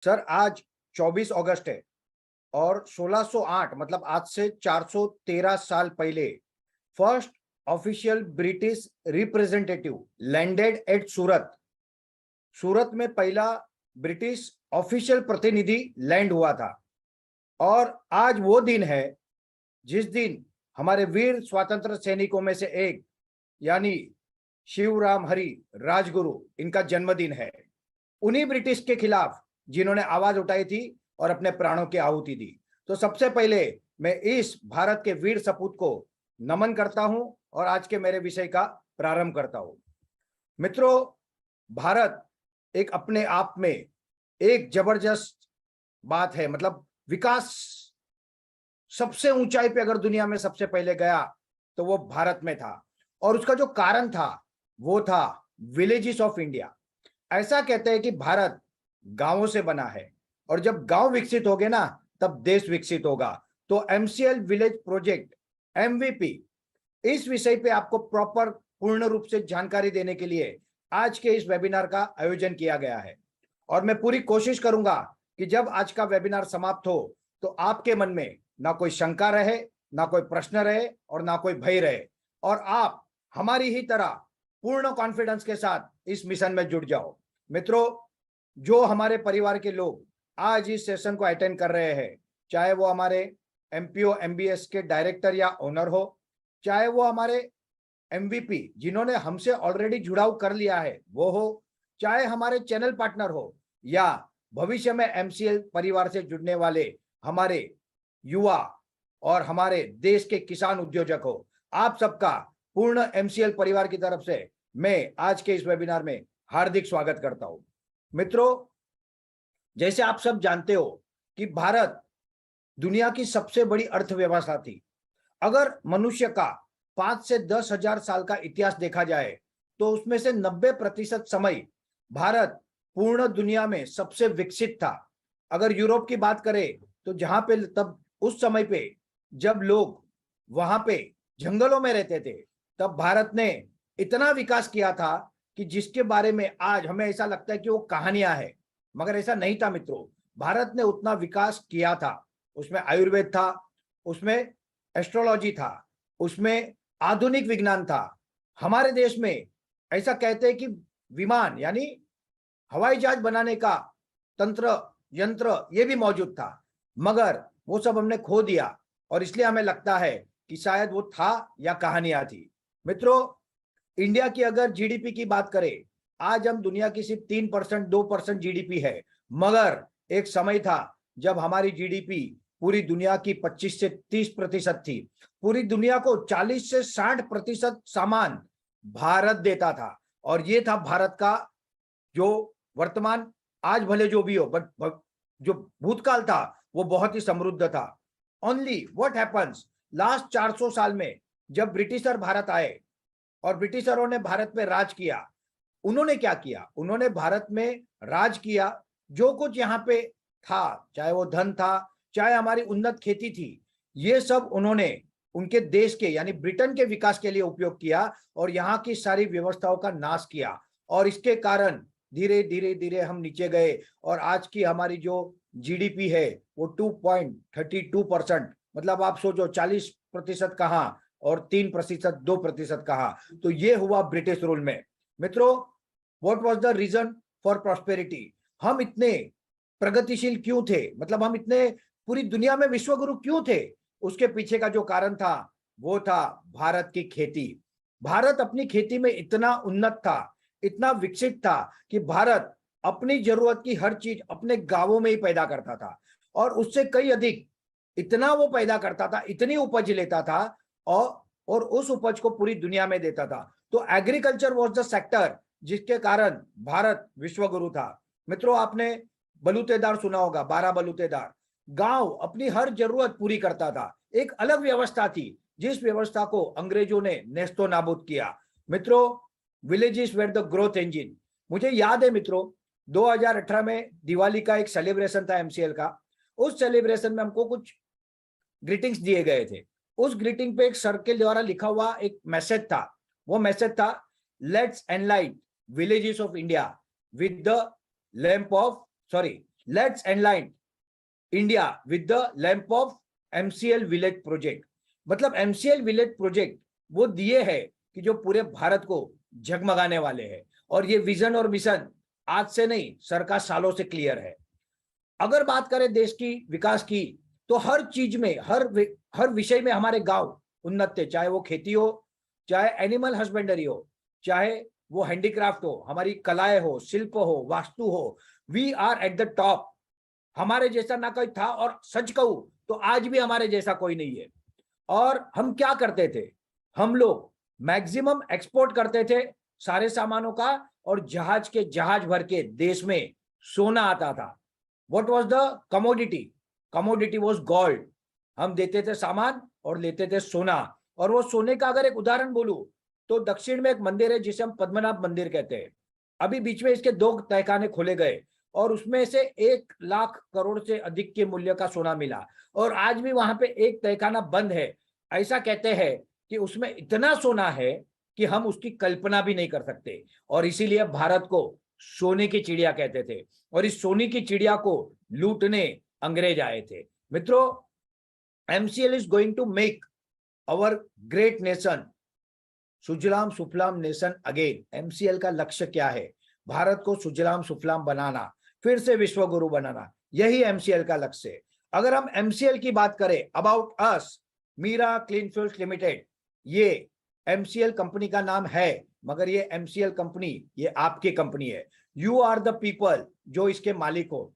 Sir आज 24 अगस्त है और 1608 मतलब आज से 413 साल पहले first official British representative landed at Surat. Surat में पहला ब्रिटिश ऑफिशियल प्रतिनिधि लैंड हुआ था। और आज वो दिन है जिस दिन हमारे वीर स्वतंत्र सैनिकों में से एक यानी शिवराम हरी राजगुरु इनका जन्मदिन है। उन्हीं ब्रिटिश के खिलाफ जिन्होंने आवाज उठाई थी और अपने प्राणों की आहुति दी। तो सबसे पहले मैं इस भारत के वीर सपूत को नमन करता हूं और आज के मेरे विषय का प्रारंभ करता हूं। मित्रों, भारत एक अपने आप में एक जबरदस्त बात है। मतलब विकास सबसे ऊंचाई पे अगर दुनिया में सबसे पहले गया तो वो भारत में था। और उसका जो कारण था वो था विलेजेस ऑफ इंडिया। ऐसा कहते हैं कि भारत गांवों से बना है और जब गांव विकसित होंगे ना तब देश विकसित होगा। तो एमसीएल विलेज प्रोजेक्ट एमवीपी, इस विषय पे आपको प्रॉपर पूर्ण रूप से जानकारी देने के लिए आज के इस वेबिनार का आयोजन किया गया है। और मैं पूरी कोशिश करूंगा कि जब आज का वेबिनार समाप्त हो तो आपके मन में ना कोई शंका रहे, ना कोई प्रश्न रहे और ना कोई भय रहे, और आप हमारी ही तरह पूर्ण कॉन्फिडेंस के साथ इस मिशन में जुट जाओ। मित्रों, जो हमारे परिवार के लोग आज इस सेशन को अटेंड कर रहे हैं, चाहे वो हमारे एमपीओ एमबीएस के डायरेक्टर या ओनर हो, चाहे वो हमारे एमवीपी जिन्होंने हमसे ऑलरेडी जुड़ाव कर लिया है वो हो, चाहे हमारे चैनल पार्टनर हो, या भविष्य में एमसीएल परिवार से जुड़ने वाले हमारे युवा और हमारे देश के किसान उद्योजक हो, आप सबका पूर्ण एमसीएल परिवार की तरफ से मैं आज के इस वेबिनार में हार्दिक स्वागत करता हूं। मित्रों, जैसे आप सब जानते हो कि भारत दुनिया की सबसे बड़ी अर्थव्यवस्था थी। अगर मनुष्य का 5 से 10 हजार साल का इतिहास देखा जाए तो उसमें से 90% समय भारत पूर्ण दुनिया में सबसे विकसित था। अगर यूरोप की बात करें तो जहां पे तब उस समय पे जब लोग वहां पे जंगलों में रहते थे, तब भारत ने इतना विकास किया था कि जिसके बारे में आज हमें ऐसा लगता है कि वो कहानियां है, मगर ऐसा नहीं था। मित्रों, भारत ने उतना विकास किया था। उसमें आयुर्वेद था, उसमें एस्ट्रोलॉजी था, उसमें आधुनिक विज्ञान था। हमारे देश में ऐसा कहते हैं कि विमान यानी हवाई जहाज बनाने का तंत्र यंत्र ये भी मौजूद था, मगर वो सब हमने खो दिया और इसलिए हमें लगता है कि शायद वो था या कहानियां थी। मित्रों, इंडिया की अगर जीडीपी की बात करें, आज हम दुनिया की सिर्फ 3% 2% जीडीपी है, मगर एक समय था जब हमारी जीडीपी पूरी दुनिया की 25 से 30% थी। पूरी दुनिया को 40 से 60% सामान भारत देता था। और ये था भारत का जो वर्तमान, आज भले जो भी हो, बट जो भूतकाल था वो बहुत ही समृद्ध था। ओनली व्हाट हैपेंस, लास्ट 400 साल में जब ब्रिटिशर भारत आए और ब्रिटिशरों ने भारत में राज किया, उन्होंने क्या किया? उन्होंने भारत में राज किया। जो कुछ यहाँ पे था, चाहे वो धन था, चाहे हमारी उन्नत खेती थी, ये सब उन्होंने उनके देश के यानी ब्रिटेन के विकास के लिए उपयोग किया और यहाँ की सारी व्यवस्थाओं का नाश किया। और इसके कारण धीरे धीरे धीरे हम नीचे गए और आज की हमारी जो जीडीपी है वो 2.32%, मतलब आप सोचो 40% कहाँ और 3% 2% कहाँ। तो ये हुआ ब्रिटिश रूल में। मित्रों, what was the reason for prosperity? हम इतने प्रगतिशील क्यों थे? मतलब हम इतने पूरी दुनिया में विश्वगुरु क्यों थे? उसके पीछे का जो कारण था वो था भारत की खेती। भारत अपनी खेती में इतना उन्नत था, इतना विकसित था कि भारत अपनी जरूरत की हर चीज अपने गांवों में ही पैदा करता था और उससे कई अधिक इतना वो पैदा करता था, इतनी उपज लेता था और उस उपज को पूरी दुनिया में देता था। तो एग्रीकल्चर वाज द सेक्टर जिसके कारण भारत विश्वगुरु था। मित्रों, आपने बलूतेदार सुना होगा, 12 बलूतेदार। गांव अपनी हर जरूरत पूरी करता था। एक अलग व्यवस्था थी जिस व्यवस्था को अंग्रेजों ने नेस्तो नाबूद किया। मित्रों, villages were the growth engine. मुझे याद है मित्रों, 2018 में दिवाली का एक सेलिब्रेशन था एमसीएल का। उस सेलिब्रेशन में हमको कुछ ग्रीटिंग्स दिए गए थे। उस ग्रीटिंग पे एक सर्कल द्वारा लिखा हुआ एक मैसेज था। वो मैसेज था, let's enlight villages of India with the lamp of let's enlight India with the lamp of MCL village project. मतलब MCL विलेज प्रोजेक्ट वो दिए है कि जो पूरे भारत को जगमगाने वाले हैं, और ये विजन और मिशन आज से नहीं, सरकार सालों से क्लियर है। अगर बात करें देश की विकास की, तो हर चीज में, हर विषय में हमारे गांव उन्नत थे, चाहे वो खेती हो, चाहे एनिमल हस्बेंडरी हो, चाहे वो हैंडीक्राफ्ट हो, हमारी कलाएं हो, शिल्प हो, वास्तु हो, we are at the top. हमारे जैसा ना कोई था, और सच कहूं तो आज भी हमारे जैसा कोई नहीं है। और हम क्या करते थे, हम लोग मैक्सिमम एक्सपोर्ट करते थे सारे सामानों का, और जहाज के जहाज भर के देश में सोना आता था। What was the commodity? Commodity was gold. हम देते थे सामान और लेते थे सोना। और वो सोने का अगर एक उदाहरण बोलूं, तो दक्षिण में एक मंदिर है जिसे हम पद्मनाभ मंदिर कहते हैं। अभी बीच में इसके 2 तहखाने खोले गए, और उसमें से 1 लाख करोड़ से अधिक के मूल्य का सोना मिला, और आज भी वहां पे एक तहखाना बंद है। ऐसा कहते हैं कि उसमें इतना सोना है कि हम उसकी कल्पना भी नहीं कर सकते, और इसीलिए भारत को सोने की चिड़िया कहते थे, और इस सोने की चिड़िया को लूटने अंग्रेज आए थे। मित्रों, MCL is going to make our great nation सुजलाम सुफलाम नेशन अगेन। MCL का लक्ष्य क्या है? भारत को सुजलाम सुफलाम बनाना, फिर से विश्व गुरु बनाना, यही MCL का लक्ष्य है। अगर हम MCL की बात करें, about us, Meera Clean Fuels Limited, ये MCL कंपनी का नाम है, मगर ये MCL कंपनी ये आपकी कंपनी है। यू आर द पीपल जो इसके मालिक हो,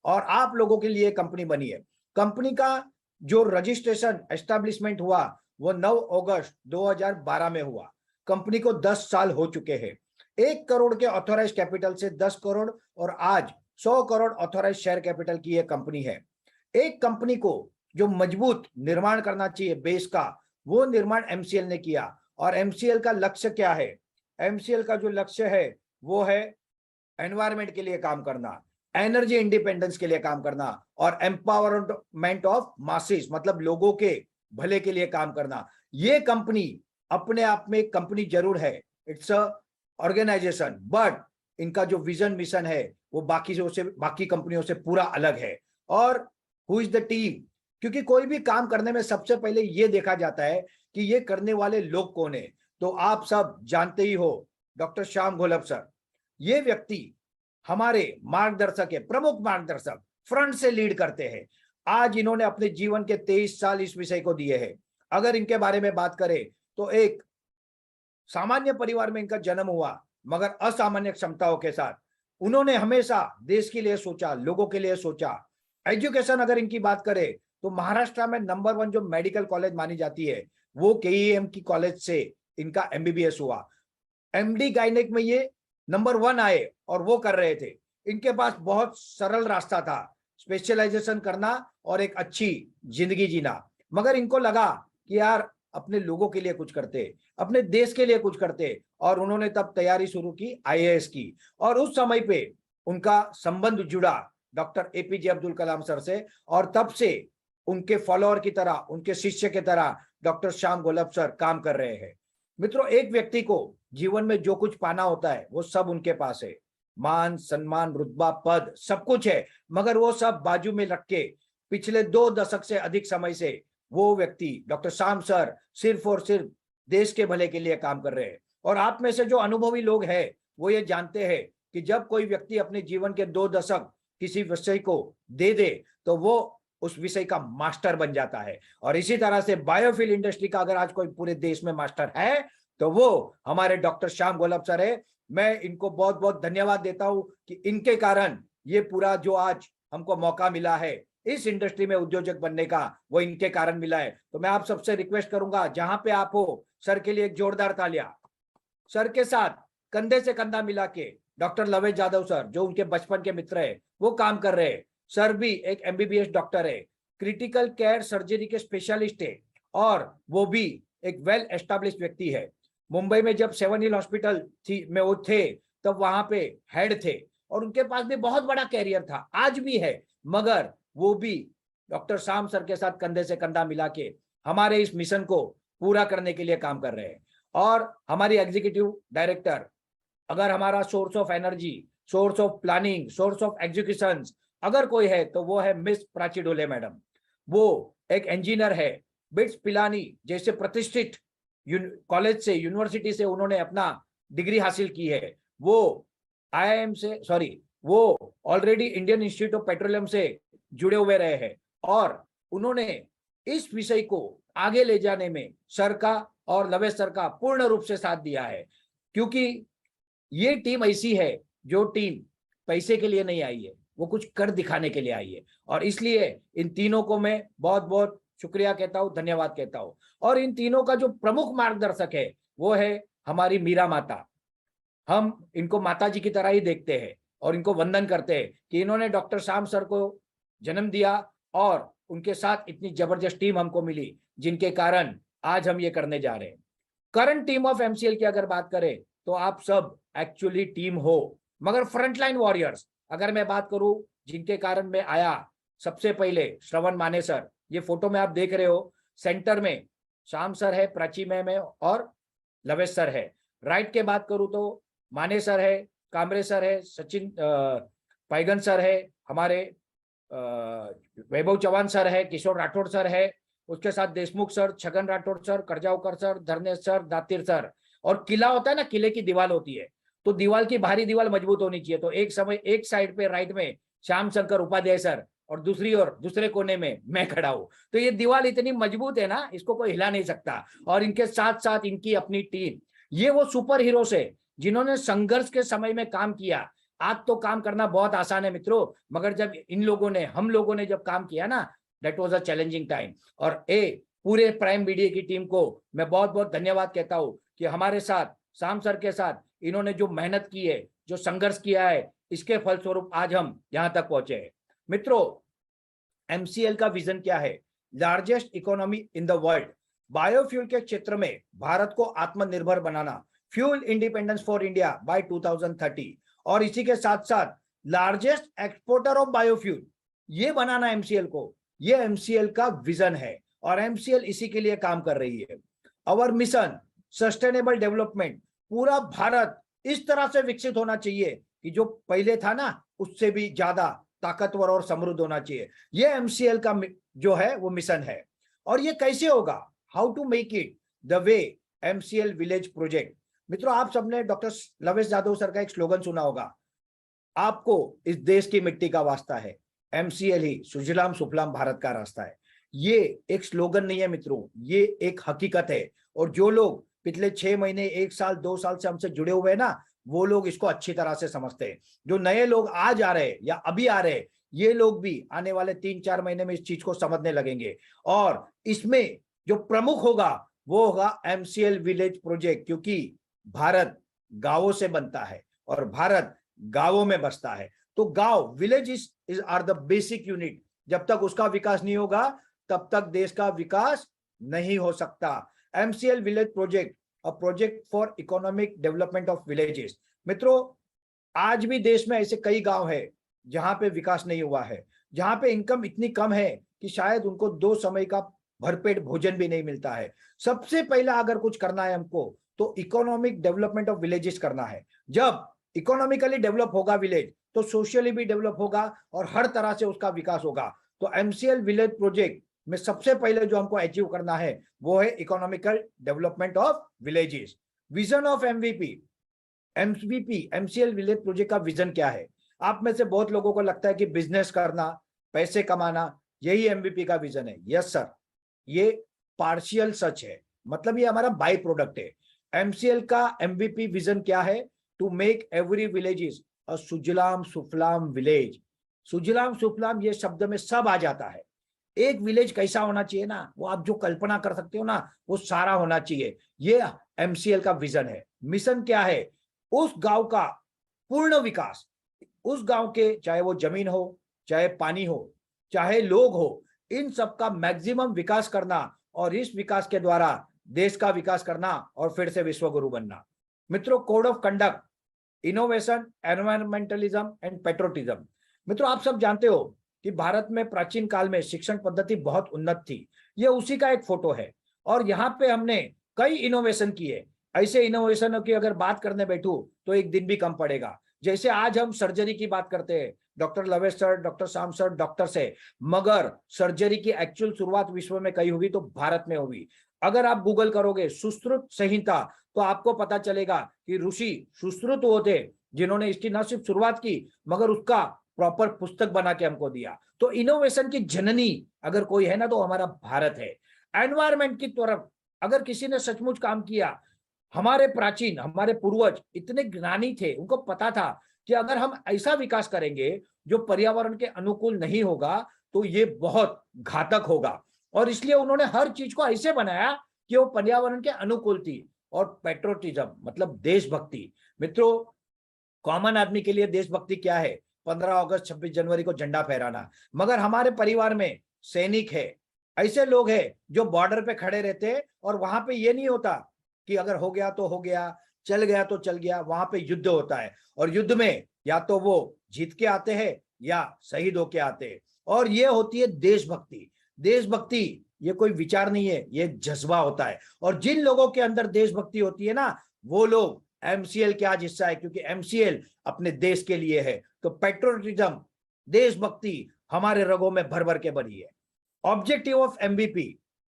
और आप लोगों के लिए कंपनी बनी है। कंपनी का जो रजिस्ट्रेशन एस्टेब्लिशमेंट हुआ वो 9 अगस्त 2012 में हुआ। कंपनी को 10 साल हो चुके हैं। 1 करोड़ के ऑथोराइज कैपिटल से 10 करोड़ और आज 100 करोड़ ऑथोराइज शेयर कैपिटल की यह कंपनी है। एक कंपनी को जो मजबूत निर्माण करना चाहिए बेस का, वो निर्माण MCL ने किया। और MCL का लक्ष्य क्या है? MCL का जो लक्ष्य है वो है एनवायरमेंट के लिए काम करना, एनर्जी इंडिपेंडेंस के लिए काम करना, और एम्पावरमेंट ऑफ मासेस, मतलब लोगों के भले के लिए काम करना। ये कंपनी अपने आप में कंपनी जरूर है, इट्स अ ऑर्गेनाइजेशन, बट इनका जो विजन मिशन है वो बाकी कंपनियों से पूरा अलग है। और हु इज द टीम? क्योंकि कोई भी काम करने में सबसे पहले ये देखा जाता है कि ये करने वाले लोग कौन है। तो आप सब जानते ही हो डॉक्टर श्याम घोलप सर। ये व्यक्ति हमारे मार्गदर्शक है, प्रमुख मार्गदर्शक, फ्रंट से लीड करते हैं। आज इन्होंने अपने जीवन के 23 साल इस विषय को दिए हैं। अगर इनके बारे में बात करें तो एक सामान्य परिवार में इनका जन्म हुआ, मगर असामान्य क्षमताओं के साथ उन्होंने हमेशा देश के लिए सोचा, लोगों के लिए सोचा। एजुकेशन अगर इनकी बात करें तो महाराष्ट्र में नंबर 1 जो मेडिकल कॉलेज मानी जाती है वो KEM की कॉलेज से इनका MBBS हुआ। MD गायनेक में ये नंबर 1 आए और वो कर रहे थे। इनके पास बहुत सरल रास्ता था, स्पेशलाइजेशन करना और एक अच्छी जिंदगी जीना। मगर इनको लगा कि यार अपने लोगों के लिए कुछ करते, अपने देश के लिए कुछ करते, और उन्होंने तब तैयारी शुरू की IAS की। और उस समय पे उनका संबंध जुड़ा doctor APJ Abdul Kalam sir से, और तब से उनके फॉलोअर की तरह, उनके शिष्य की तरह डॉक्टर श्याम घोलप सर काम कर रहे हैं। मित्रों, एक व्यक्ति को जीवन में जो कुछ पाना होता है वो सब उनके पास है। मान सम्मान, रुतबा, पद, सब कुछ है, मगर वो सब बाजू में रख के पिछले 2 दशक से अधिक समय से वो व्यक्ति डॉक्टर श्याम सर सिर्फ और सिर्फ देश के भले के लिए काम कर रहे हैं। और आप में से जो अनुभवी लोग हैं वो ये जानते हैं कि जब कोई व्यक्ति अपने जीवन के 2 दशक किसी विषय को दे दे तो वो उस विषय का मास्टर बन जाता है। और इसी तरह से बायोफ्यूल इंडस्ट्री का अगर आज कोई पूरे देश में मास्टर है तो वो हमारे डॉक्टर श्याम घोलप सर है। मैं इनको बहुत बहुत धन्यवाद देता हूं कि इनके कारण ये पूरा जो आज हमको मौका मिला है इस इंडस्ट्री में उद्योजक बनने का, वो इनके कारण मिला है। तो मैं आप सबसे रिक्वेस्ट करूंगा, जहां पे आप हो, सर के लिए एक जोरदार तालियां। सर के साथ कंधे से कंधा मिला के डॉक्टर लवेश यादव सर, जो उनके बचपन के मित्र है, वो काम कर रहे हैं। सर भी एक MBBS डॉक्टर है, क्रिटिकल केयर सर्जरी के स्पेशलिस्ट है, और वो भी एक वेल एस्टेब्लिश व्यक्ति है। मुंबई में जब 7 हिल हॉस्पिटल में वो थे तब वहां पे हेड थे, और उनके पास भी बहुत बड़ा कैरियर था, आज भी है। मगर वो भी डॉक्टर श्याम सर के साथ कंधे से कंधा मिला के हमारे इस मिशन को पूरा करने के लिए काम कर रहे हैं। और हमारी एग्जीक्यूटिव डायरेक्टर, अगर हमारा source of energy, source of planning, source of execution अगर कोई है तो वो है मिस प्राची डोले मैडम। वो एक इंजीनियर है, बिट्स पिलानी जैसे प्रतिष्ठित कॉलेज से, यूनिवर्सिटी से उन्होंने अपना डिग्री हासिल की है। वो आईआईएम से, सॉरी, वो already Indian institute of petroleum से जुड़े हुए रहे हैं और उन्होंने इस विषय को आगे ले जाने में सर का और लवेश सर का पूर्ण रूप से साथ दिया है, क्योंकि ये टीम ऐसी है जो टीम पैसे के लिए नहीं आई है, वो कुछ कर दिखाने के लिए आई है। और इसलिए इन तीनों को मैं बहुत बहुत शुक्रिया कहता हूँ, धन्यवाद कहता हूँ। और इन तीनों का जो प्रमुख मार्गदर्शक है वो है हमारी मीरा माता। हम इनको माता जी की तरह ही देखते हैं और इनको वंदन करते हैं कि इन्होंने डॉक्टर श्याम सर को जन्म दिया और उनके साथ इतनी जबरदस्त टीम हमको मिली, जिनके कारण आज हम ये करने जा रहे हैं। करंट टीम ऑफ एमसीएल की अगर बात करें तो आप सब एक्चुअली टीम हो, मगर फ्रंटलाइन वॉरियर्स अगर मैं बात करूं जिनके कारण मैं आया, सबसे पहले श्रवण माने सर, ये फोटो में आप देख रहे हो, सेंटर में श्याम सर है, प्राची मैम है और लवेश सर है। राइट के बात करूं तो माने सर है, कामरे सर है, सचिन पैगन सर है, हमारे वैभव चौहान सर है, किशोर राठौड़ सर है, उसके साथ Deshmukh sir, Chhagan Rathod sir, Karjavkar sir, Dharmesh sir, Datir sir. और किला होता है ना, किले की दीवार होती है, तो दीवार की बाहरी दीवार मजबूत होनी चाहिए। तो एक समय एक साइड पे राइट में श्याम शंकर उपाध्याय सर और दूसरी ओर दूसरे कोने में मैं खड़ा हूं। तो ये दीवार इतनी मजबूत है ना, इसको कोई हिला नहीं सकता। और इनके साथ साथ इनकी अपनी टीम, ये वो सुपर हीरोज है जिन्होंने संघर्ष के समय में काम किया। आज तो काम करना बहुत आसान है मित्रों, मगर जब इन लोगों ने, हम लोगों ने जब काम किया ना, that was a challenging time. और पूरे प्राइम मीडिया की टीम को मैं बहुत बहुत धन्यवाद कहता हूं कि हमारे साथ, श्याम सर के साथ इन्होंने जो मेहनत की है, जो संघर्ष किया है, इसके फलस्वरूप आज हम यहां तक पहुंचे हैं। मित्रों, एमसीएल का विजन क्या है? Largest economy in the world, biofuel के क्षेत्र में भारत को आत्मनिर्भर बनाना, fuel independence for India by 2030, और इसी के साथ साथ लार्जेस्ट एक्सपोर्टर ऑफ बायोफ्यूल, ये बनाना एमसीएल को, ये एमसीएल का विजन है और एमसीएल इसी के लिए काम कर रही है। अवर मिशन सस्टेनेबल डेवलपमेंट, पूरा भारत इस तरह से विकसित होना चाहिए कि जो पहले था ना, उससे भी ज्यादा ताकतवर और समृद्ध होना चाहिए। ये एमसीएल का जो है वो मिशन है। और ये कैसे होगा? How to make it the way MCL village project. मित्रों, आप सबने डॉक्टर लवेश यादव सर का एक स्लोगन सुना होगा, आपको इस देश की मिट्टी का वास्ता है, एमसीएल ही सुजलाम सुफलाम भारत का रास्ता है। ये एक स्लोगन नहीं है मित्रों, ये एक हकीकत है। और जो लोग पिछले 6 महीने, 1 साल, 2 साल से हमसे जुड़े हुए हैं ना, वो लोग इसको अच्छी तरह से समझते हैं। जो नए लोग आज आ रहे हैं या अभी आ रहे हैं, ये लोग भी आने वाले 3-4 महीने में इस चीज को समझने लगेंगे। और इसमें जो प्रमुख होगा वो होगा एमसीएल विलेज प्रोजेक्ट, क्योंकि भारत गांवों से बनता है और भारत गांवों में बसता है। तो गांव, village is are the basic unit. जब तक उसका विकास नहीं होगा तब तक देश का विकास नहीं हो सकता। MCL village project, a project for economic development of villages. मित्रों, आज भी देश में ऐसे कई गांव है जहां पे विकास नहीं हुआ है, जहां पे इनकम इतनी कम है कि शायद उनको 2 समय का भरपेट भोजन भी नहीं मिलता है। सबसे पहला अगर कुछ करना है हमको, तो इकोनॉमिक डेवलपमेंट ऑफ विलेजेस करना है। जब इकोनॉमिकली डेवलप होगा विलेज, तो सोशली भी डेवलप होगा और हर तरह से उसका विकास होगा। तो एमसीएल विलेज प्रोजेक्ट में सबसे पहले जो हमको अचीव करना है वो है economical development of villages. Vision of MVP MCL village project का विजन क्या है? आप में से बहुत लोगों को लगता है कि बिजनेस करना, पैसे कमाना, यही एमवीपी का विजन है। यस सर, ये पार्शियल सच है, मतलब ये हमारा बाई प्रोडक्ट है। एमसीएल का एमवीपी विजन क्या है? To make every villages a सुजलाम सुफलाम विलेज। सुजलाम सुफलाम ये शब्द में सब आ जाता है। एक विलेज कैसा होना चाहिए ना, वो आप जो कल्पना कर सकते हो ना, वो सारा होना चाहिए। ये एमसीएल का विजन है। मिशन क्या है? उस गांव का पूर्ण विकास, उस गांव के, चाहे वो जमीन हो, चाहे पानी हो, चाहे लोग हो, इन सब का मैक्सिमम विकास करना और इस विकास के द्वारा देश का विकास करना और फिर से विश्व गुरु बनना। मित्रों, code of conduct, innovation, environmentalism and patriotism. मित्रों, आप सब जानते हो कि भारत में प्राचीन काल में शिक्षण पद्धति बहुत उन्नत थी। ये उसी का एक फोटो है और यहाँ पे हमने कई इनोवेशन किए। ऐसे इनोवेशनों की अगर बात करने बैठूं तो एक दिन भी कम पड़ेगा। जैसे आज हम सर्जरी की बात करते हैं, डॉक्टर लवेश सर, डॉक्टर शाम सर, डॉक्टर से, मगर सर्जरी की एक्चुअल शुरुआत विश्व में कहीं हुई तो भारत में हुई। अगर आप गूगल करोगे सुश्रुत संहिता तो आपको पता चलेगा कि ऋषि सुश्रुत वो थे जिन्होंने इसकी न सिर्फ शुरुआत की मगर उसका प्रॉपर पुस्तक बना के हमको दिया। तो इनोवेशन की जननी अगर कोई है ना तो हमारा भारत है। एनवायरमेंट की तरफ अगर किसी ने सचमुच काम किया, हमारे प्राचीन, हमारे पूर्वज इतने ज्ञानी थे, उनको पता था कि अगर हम ऐसा विकास करेंगे जो पर्यावरण के अनुकूल नहीं होगा तो ये बहुत घातक होगा, और इसलिए उन्होंने हर चीज को ऐसे बनाया कि वो पर्यावरण के अनुकूल थी। और पेट्रोटिज्म मतलब देशभक्ति। मित्रों, कॉमन आदमी के लिए देशभक्ति क्या है? 15 अगस्त 26 जनवरी को झंडा फहराना। मगर हमारे परिवार में सैनिक है, ऐसे लोग हैं जो बॉर्डर पे खड़े रहते हैं और वहां पे ये नहीं होता कि अगर हो गया तो हो गया, चल गया तो चल गया। वहां पे युद्ध होता है और युद्ध में या तो वो जीत के आते हैं या शहीद होके आते हैं, और ये होती है देशभक्ति। देशभक्ति ये कोई विचार नहीं है, ये जज्बा होता है। और जिन लोगों के अंदर देशभक्ति होती है ना, वो लोग एमसीएल के आज हिस्सा है, क्योंकि एमसीएल अपने देश के लिए है। तो पेट्रोटिज्म, देशभक्ति हमारे रगों में भर भर के भरी है। ऑब्जेक्टिव ऑफ एमवीपी,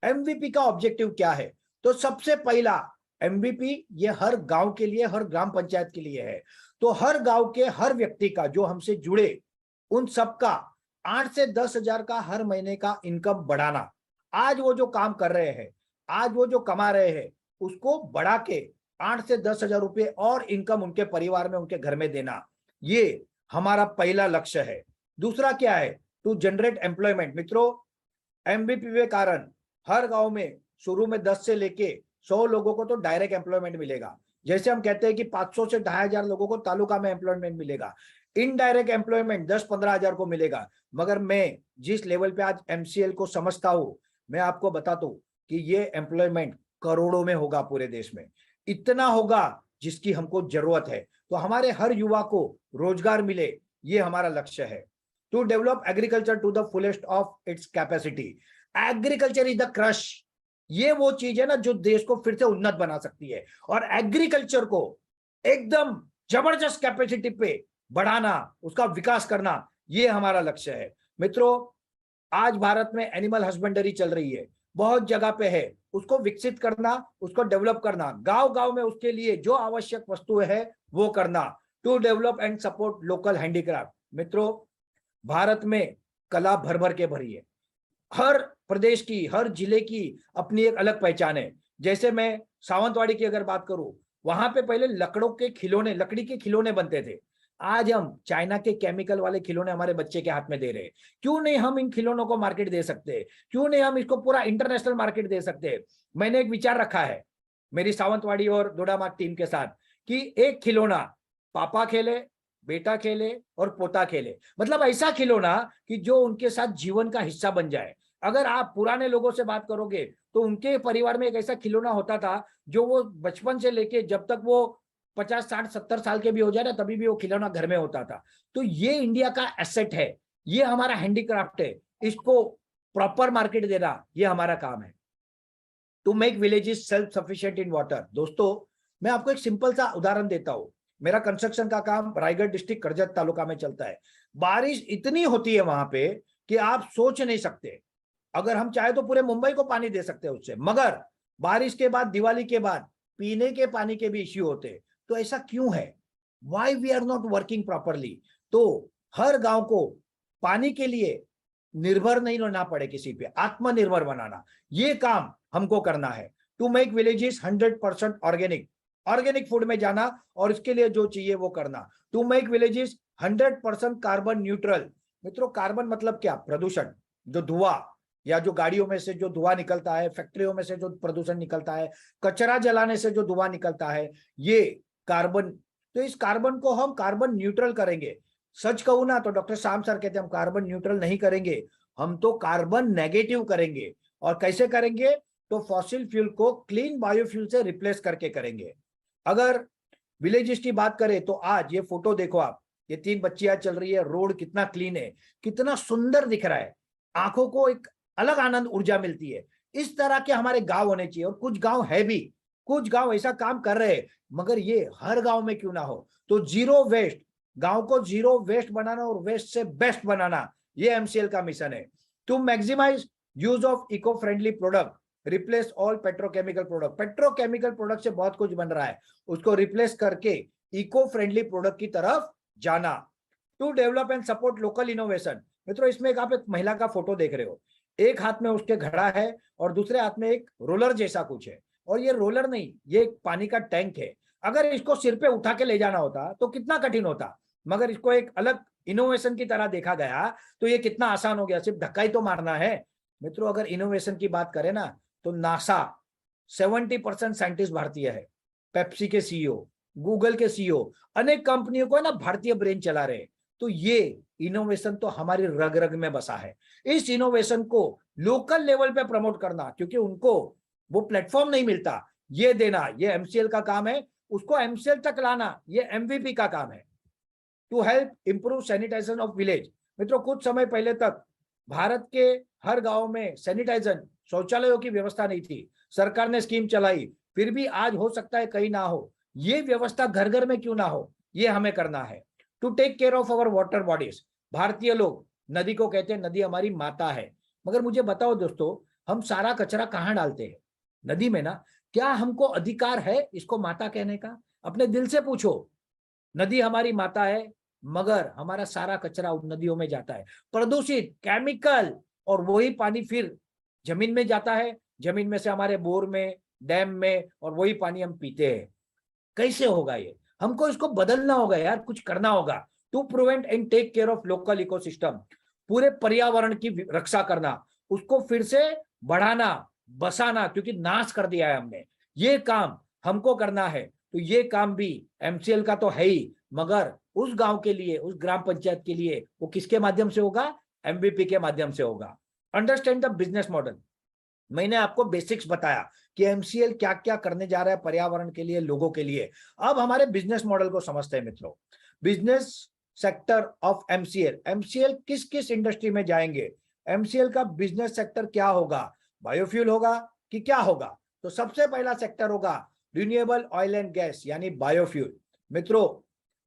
एमवीपी का ऑब्जेक्टिव क्या है? तो सबसे पहला एमवीपी ये हर गांव के लिए, हर ग्राम पंचायत के लिए है। तो हर गांव के हर व्यक्ति का जो हमसे जुड़े उन सबका 8 से 10 हजार का हर महीने का इनकम बढ़ाना। आज वो जो काम कर रहे हैं, आज वो जो कमा रहे हैं, उसको बढ़ा के 8 से 10 हजार रुपये और इनकम उनके परिवार में, उनके घर में देना, ये हमारा पहला लक्ष्य है। दूसरा क्या है? To generate employment. मित्रों, एमबीपी के कारण हर गांव में शुरू में 10 से लेके 100 लोगों को तो डायरेक्ट एम्प्लॉयमेंट मिलेगा। जैसे हम कहते हैं कि 500 से 2500 लोगों को तालुका में एम्प्लॉयमेंट मिलेगा। इनडायरेक्ट एम्प्लॉयमेंट 10-15 हजार को मिलेगा। मगर मैं जिस लेवल पे आज एमसीएल को समझता हूं, मैं आपको बताता हूं कि ये एम्प्लॉयमेंट करोड़ों में होगा पूरे देश में। इतना होगा जिसकी हमको जरूरत है। तो हमारे हर युवा को रोजगार मिले, ये हमारा लक्ष्य है। To develop agriculture to the fullest of its capacity. Agriculture is the crush. ये वो चीज है ना जो देश को फिर से उन्नत बना सकती है, और एग्रीकल्चर को एकदम जबरदस्त कैपेसिटी पे बढ़ाना, उसका विकास करना, ये हमारा लक्ष्य है। मित्रों, आज भारत में एनिमल हस्बेंडरी चल रही है, बहुत जगह पे है। उसको विकसित करना, उसको डेवलप करना, गांव गांव में उसके लिए जो आवश्यक वस्तुएं है वो करना। To develop and support local handicraft. मित्रों, भारत में कला भर भर के भरी है। हर प्रदेश की, हर जिले की अपनी एक अलग पहचान है। जैसे मैं सावंतवाड़ी की अगर बात करूं, वहां पे पहले लकड़ों के खिलौने, लकड़ी के खिलौने बनते थे। आज हम चाइना के केमिकल वाले खिलौने हमारे बच्चे के हाथ में दे रहे हैं। क्यों नहीं हम इन खिलौनों को मार्केट दे सकते? क्यों नहीं हम इसको पूरा इंटरनेशनल मार्केट दे सकते? मैंने एक विचार रखा है मेरी सावंतवाड़ी और दोडामार्ग टीम के साथ कि एक खिलौना पापा खेले, बेटा खेले और पोता खेले। मतलब ऐसा खिलौना कि जो उनके साथ जीवन का हिस्सा बन जाए। अगर आप पुराने लोगों से बात करोगे तो उनके परिवार में एक ऐसा खिलौना होता था जो वो बचपन से लेके जब तक वो 50, 60, 70 साल के भी हो जाए ना, तभी भी वो खिलौना घर में होता था। तो ये इंडिया का एसेट है, ये हमारा हैंडीक्राफ्ट है। इसको प्रॉपर मार्केट देना, ये हमारा काम है। To make villages self sufficient in water. दोस्तों, मैं आपको एक सिंपल सा उदाहरण देता हूं। मेरा कंस्ट्रक्शन का काम रायगढ़ डिस्ट्रिक्ट कर्जत तालुका में चलता है। बारिश इतनी होती है वहां पे कि आप सोच नहीं सकते। अगर हम चाहे तो पूरे मुंबई को पानी दे सकते हैं उससे, मगर बारिश के बाद, दिवाली के बाद पीने के पानी के भी इश्यू होते। तो ऐसा क्यों है? Why we are not working properly? तो हर गांव को पानी के लिए निर्भर नहीं होना पड़े किसी पे, आत्मनिर्भर बनाना, ये काम हमको करना है। To make villages 100% organic, organic food में जाना और इसके लिए जो चाहिए वो करना। To make villages 100% carbon neutral. मित्रों, कार्बन मतलब क्या? प्रदूषण, जो धुआं या जो गाड़ियों में से जो धुआं निकलता है, फैक्ट्रियों में से जो प्रदूषण निकलता है, कचरा जलाने से जो धुआं निकलता है, ये कार्बन। तो इस कार्बन को हम कार्बन न्यूट्रल करेंगे। सच कहूं ना तो डॉक्टर शाम सर कहते हैं हम कार्बन न्यूट्रल नहीं करेंगे, हम तो कार्बन नेगेटिव करेंगे। और कैसे करेंगे? तो फॉसिल फ्यूल को क्लीन बायोफ्यूल से रिप्लेस करके करेंगे। अगर विलेजेस की बात करें तो आज ये फोटो देखो आप, ये 3 बच्चियां चल रही है, रोड कितना क्लीन है, कितना सुंदर दिख रहा है, आंखों को एक अलग आनंद, ऊर्जा मिलती है। इस तरह के हमारे गांव होने चाहिए। और कुछ गांव है भी, कुछ गांव ऐसा काम कर रहे हैं, मगर ये हर गांव में क्यों ना हो। तो जीरो वेस्ट, गांव को जीरो वेस्ट बनाना और वेस्ट से बेस्ट बनाना, ये एमसीएल का मिशन है। To maximize use of eco friendly product, replace all petrochemical product. Petrochemical product से बहुत कुछ बन रहा है, उसको रिप्लेस करके इको फ्रेंडली प्रोडक्ट की तरफ जाना। To develop and support local innovation. मित्रों, इसमें आप एक महिला का फोटो देख रहे हो, एक हाथ में उसके घड़ा है और दूसरे हाथ में एक रोलर जैसा कुछ है, और ये रोलर नहीं, ये एक पानी का टैंक है। अगर इसको सिर पे उठा के ले जाना होता तो कितना कठिन होता, मगर इसको एक अलग इनोवेशन की तरह देखा गया तो ये कितना आसान हो गया, सिर्फ धक्का ही तो मारना है। मित्रों, अगर इनोवेशन की बात करें ना तो नासा 70% साइंटिस्ट भारतीय है, पेप्सी के सीईओ, गूगल के सीईओ, अनेक कंपनियों को ना भारतीय ब्रेन चला रहे। तो ये इनोवेशन तो हमारी रग रग में बसा है। इस इनोवेशन को लोकल लेवल पे प्रमोट करना, क्योंकि उनको वो प्लेटफॉर्म नहीं मिलता, ये देना, ये एमसीएल का काम है। उसको एमसीएल तक लाना, ये एमवीपी का काम है। To help improve sanitization of village. मित्रों, कुछ समय पहले तक भारत के हर गांव में सैनिटाइजेशन, शौचालयों की व्यवस्था नहीं थी। सरकार ने स्कीम चलाई, फिर भी आज हो सकता है कहीं ना हो। ये व्यवस्था घर घर में क्यों ना हो, ये हमें करना है। To take care of our water bodies. भारतीय लोग नदी को कहते हैं नदी हमारी माता है, मगर मुझे बताओ दोस्तों, हम सारा कचरा कहाँ डालते हैं? नदी में ना। क्या हमको अधिकार है इसको माता कहने का? अपने दिल से पूछो। नदी हमारी माता है, मगर हमारा सारा कचरा उन नदियों में जाता है, प्रदूषित, केमिकल, और वही पानी फिर जमीन में जाता है, जमीन में से हमारे बोर में, डैम में, और वही पानी हम पीते हैं। कैसे होगा ये? हमको इसको बदलना होगा यार, कुछ करना होगा। To prevent and take care of local ecosystem. पूरे पर्यावरण की रक्षा करना, उसको फिर से बढ़ाना, बसाना, क्योंकि नाश कर दिया है हमने। ये काम हमको करना है। तो ये काम भी एमसीएल का तो है ही, मगर उस गांव के लिए, उस ग्राम पंचायत के लिए वो किसके माध्यम से होगा? एमवीपी के माध्यम से होगा। Understand the business model. मैंने आपको बेसिक्स बताया कि एमसीएल क्या क्या करने जा रहा है पर्यावरण के लिए, लोगों के लिए। अब हमारे बिजनेस मॉडल को समझते हैं मित्रों। Business sector of MCL. MCL किस किस इंडस्ट्री में जाएंगे? एमसीएल का बिजनेस सेक्टर क्या होगा? बायोफ्यूल होगा कि क्या होगा? तो सबसे पहला सेक्टर होगा रिन्यूएबल ऑयल एंड गैस, यानी बायोफ्यूल। मित्रों,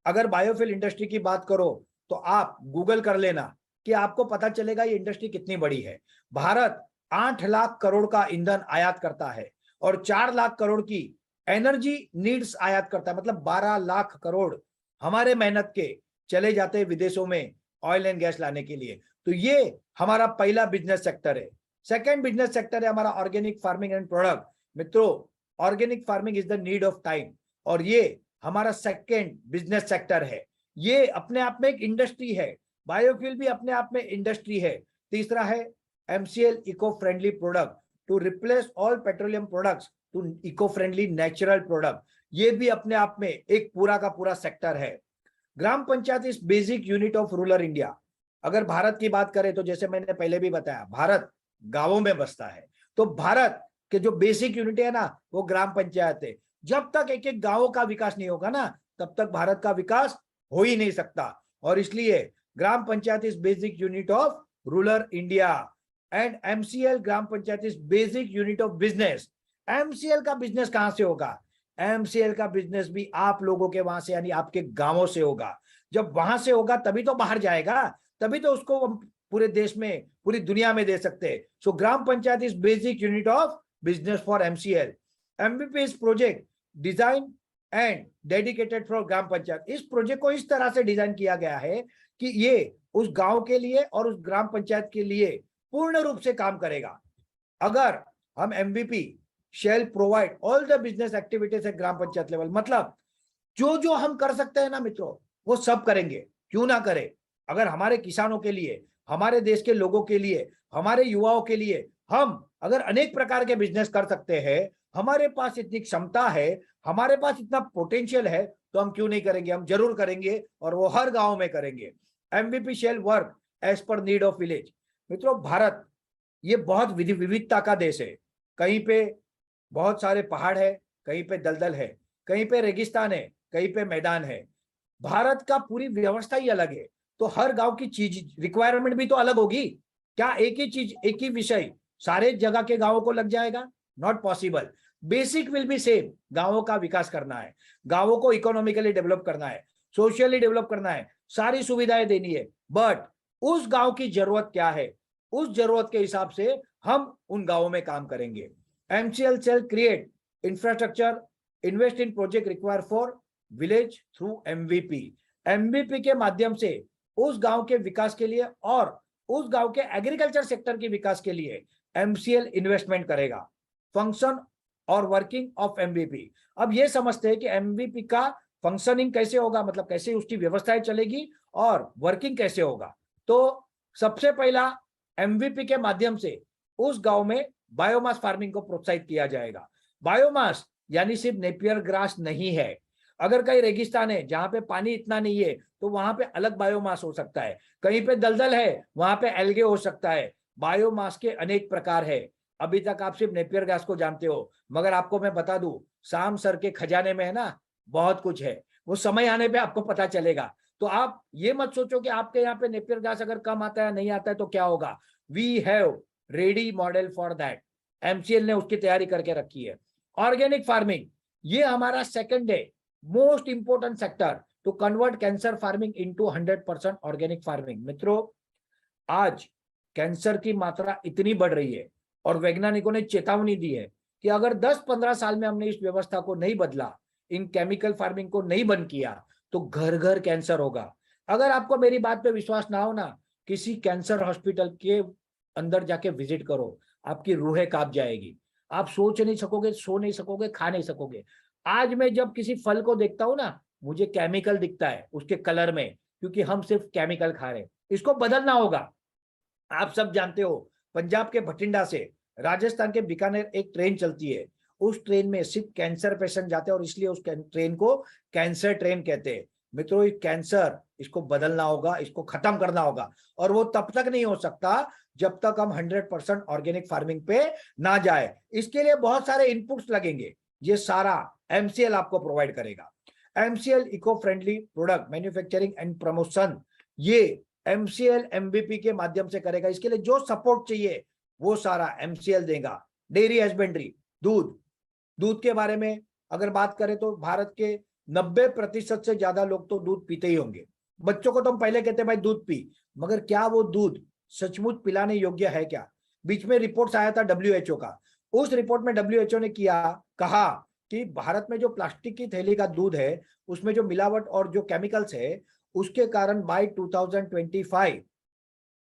अगर बायोफ्यूल इंडस्ट्री की बात करो तो आप गूगल कर लेना कि आपको पता चलेगा ये इंडस्ट्री कितनी बड़ी है। भारत 8 लाख करोड़ का ईंधन आयात करता है और 4 लाख करोड़ की एनर्जी नीड्स आयात करता है, मतलब 12 लाख करोड़ हमारे मेहनत के चले जाते हैं विदेशों में ऑयल एंड गैस लाने के लिए। तो ये हमारा पहला बिजनेस सेक्टर है। सेकेंड बिजनेस सेक्टर है हमारा ऑर्गेनिक फार्मिंग एंड प्रोडक्ट। मित्रों, organic farming is the need of time, और ये हमारा सेकेंड बिजनेस सेक्टर है। ये अपने आप में एक इंडस्ट्री है, बायोफ्यूल भी अपने आप में इंडस्ट्री है। तीसरा है MCL eco friendly product, to replace all petroleum products to eco friendly natural product. ये भी अपने आप में एक पूरा का पूरा सेक्टर है। Gram panchayat is basic unit of rural India. अगर भारत की बात करें तो जैसे मैंने पहले भी बताया, भारत गांवों में बसता है, तो भारत के जो बेसिक यूनिट है ना, वो ग्राम पंचायत है। जब तक एक एक गांवों का विकास नहीं होगा ना, तब तक भारत का विकास हो ही नहीं सकता। और इसलिए gram panchayat is basic unit of rural India and MCL gram panchayat is basic unit of business. MCL का बिजनेस कहां से होगा? एमसीएल का बिजनेस भी आप लोगों के वहां से, यानी आपके गांवों से होगा। जब वहां से होगा तभी तो बाहर जाएगा, तभी तो उसको हम पूरे देश में, पूरी दुनिया में दे सकते हैं। So gram panchayat is basic unit of business for MCL. MBP is project design and dedicated for gram panchayat. इस प्रोजेक्ट को इस तरह से डिजाइन किया गया है कि ये उस गांव के लिए और उस ग्राम पंचायत के लिए पूर्ण रूप से काम करेगा। अगर हम MBP shell provide all the business activities at gram panchayat level, मतलब जो जो हम कर सकते हैं ना मित्रों, वो सब करेंगे। क्यों ना करें? अगर हमारे किसानों के लिए, हमारे देश के लोगों के लिए, हमारे युवाओं के लिए हम अगर अनेक प्रकार के बिजनेस कर सकते हैं, हमारे पास इतनी क्षमता है, हमारे पास इतना पोटेंशियल है, तो हम क्यों नहीं करेंगे? हम जरूर करेंगे, और वो हर गांव में करेंगे। MBP shall work as per need of village. मित्रों, भारत ये बहुत विविधता का देश है। कहीं पे बहुत सारे पहाड़ है, कहीं पे दलदल है, कहीं पे रेगिस्तान है, कहीं पे मैदान है। भारत का पूरी व्यवस्था ही अलग है, तो हर गांव की चीज रिक्वायरमेंट भी तो अलग होगी। क्या एक ही चीज, एक ही विषय सारे जगह के गांवों को लग जाएगा? Not possible. Basic will be same. गांवों का विकास करना है, गांवों को इकोनॉमिकली डेवलप करना है, सोशली डेवलप करना है, सारी सुविधाएं देनी है, बट उस गांव की जरूरत क्या है, उस जरूरत के हिसाब से हम उन गांवों में काम करेंगे। MCL shall create infrastructure, invest in project require for village through MVP. MVP के माध्यम से उस गांव के विकास के लिए और उस गांव के एग्रीकल्चर सेक्टर के विकास के लिए एमसीएल इन्वेस्टमेंट करेगा। फंक्शन और वर्किंग ऑफ एमवीपी। अब ये समझते हैं कि एमवीपी का फंक्शनिंग कैसे होगा, मतलब कैसे उसकी व्यवस्थाएं चलेगी और वर्किंग कैसे होगा। तो सबसे पहला एमवीपी के माध्यम से उस गांव में बायोमास फार्मिंग को प्रोत्साहित किया जाएगा। बायोमास यानी सिर्फ नेपियर ग्रास नहीं है। अगर कहीं रेगिस्तान है जहां पे पानी इतना नहीं है तो वहां पे अलग बायोमास हो सकता है, कहीं पे दलदल है वहां पे एल्गे हो सकता है। बायोमास के अनेक प्रकार है। अभी तक आप सिर्फ नेपियर घास को जानते हो, मगर आपको मैं बता दूं, शाम सर के खजाने में है ना बहुत कुछ है, वो समय आने पे आपको पता चलेगा। तो आप ये मत सोचो कि आपके यहाँ पे नेपियर घास अगर कम आता है नहीं आता है तो क्या होगा। We have ready model for that. MCL ने उसकी तैयारी करके रखी है। ऑर्गेनिक फार्मिंग, ये हमारा सेकंड है most important sector to convert cancer farming into 100% organic farming. मित्रों, आज कैंसर की मात्रा इतनी बढ़ रही है और वैज्ञानिकों ने चेतावनी दी है कि अगर 10-15 साल में हमने इस व्यवस्था को नहीं बदला, इन केमिकल फार्मिंग को नहीं बंद किया, तो घर घर कैंसर होगा। अगर आपको मेरी बात पे विश्वास ना हो ना, किसी कैंसर हॉस्पिटल के अंदर जाके विजिट करो, आपकी रूहें कांप जाएगी। आप सोच नहीं सकोगे, सो नहीं सकोगे, खा नहीं सकोगे। आज मैं जब किसी फल को देखता हूं ना, मुझे केमिकल दिखता है उसके कलर में, क्योंकि हम सिर्फ केमिकल खा रहे हैं। इसको बदलना होगा। आप सब जानते हो, पंजाब के भटिंडा से राजस्थान के बीकानेर एक ट्रेन चलती है। उस ट्रेन में सिर्फ कैंसर पेशेंट जाते हैं और इसलिए उस ट्रेन को कैंसर ट्रेन कहते हैं। मित्रों, ये कैंसर, इसको बदलना होगा, इसको खत्म करना होगा। और वो तब तक नहीं हो सकता जब तक हम 100% ऑर्गेनिक फार्मिंग पे ना जाए। इसके लिए बहुत सारे इनपुट्स लगेंगे, ये सारा एमसीएल आपको प्रोवाइड करेगा। MCL eco friendly product manufacturing and promotion, ये एमसीएल एमबीपी के माध्यम से करेगा। इसके लिए जो सपोर्ट चाहिए वो सारा एमसीएल देगा। डेयरी हस्बेंड्री, दूध, दूध के बारे में अगर बात करें तो भारत के 90% से ज्यादा लोग तो दूध पीते ही होंगे। बच्चों को तो हम पहले कहते भाई दूध पी, मगर क्या वो दूध सचमुच पिलाने योग्य है क्या? बीच में रिपोर्ट्स आया था डब्ल्यूएचओ का। उस रिपोर्ट में डब्ल्यूएचओ ने कहा कि भारत में जो प्लास्टिक की थैली का दूध है उसमें जो मिलावट और जो केमिकल्स है उसके कारण बाय 2025,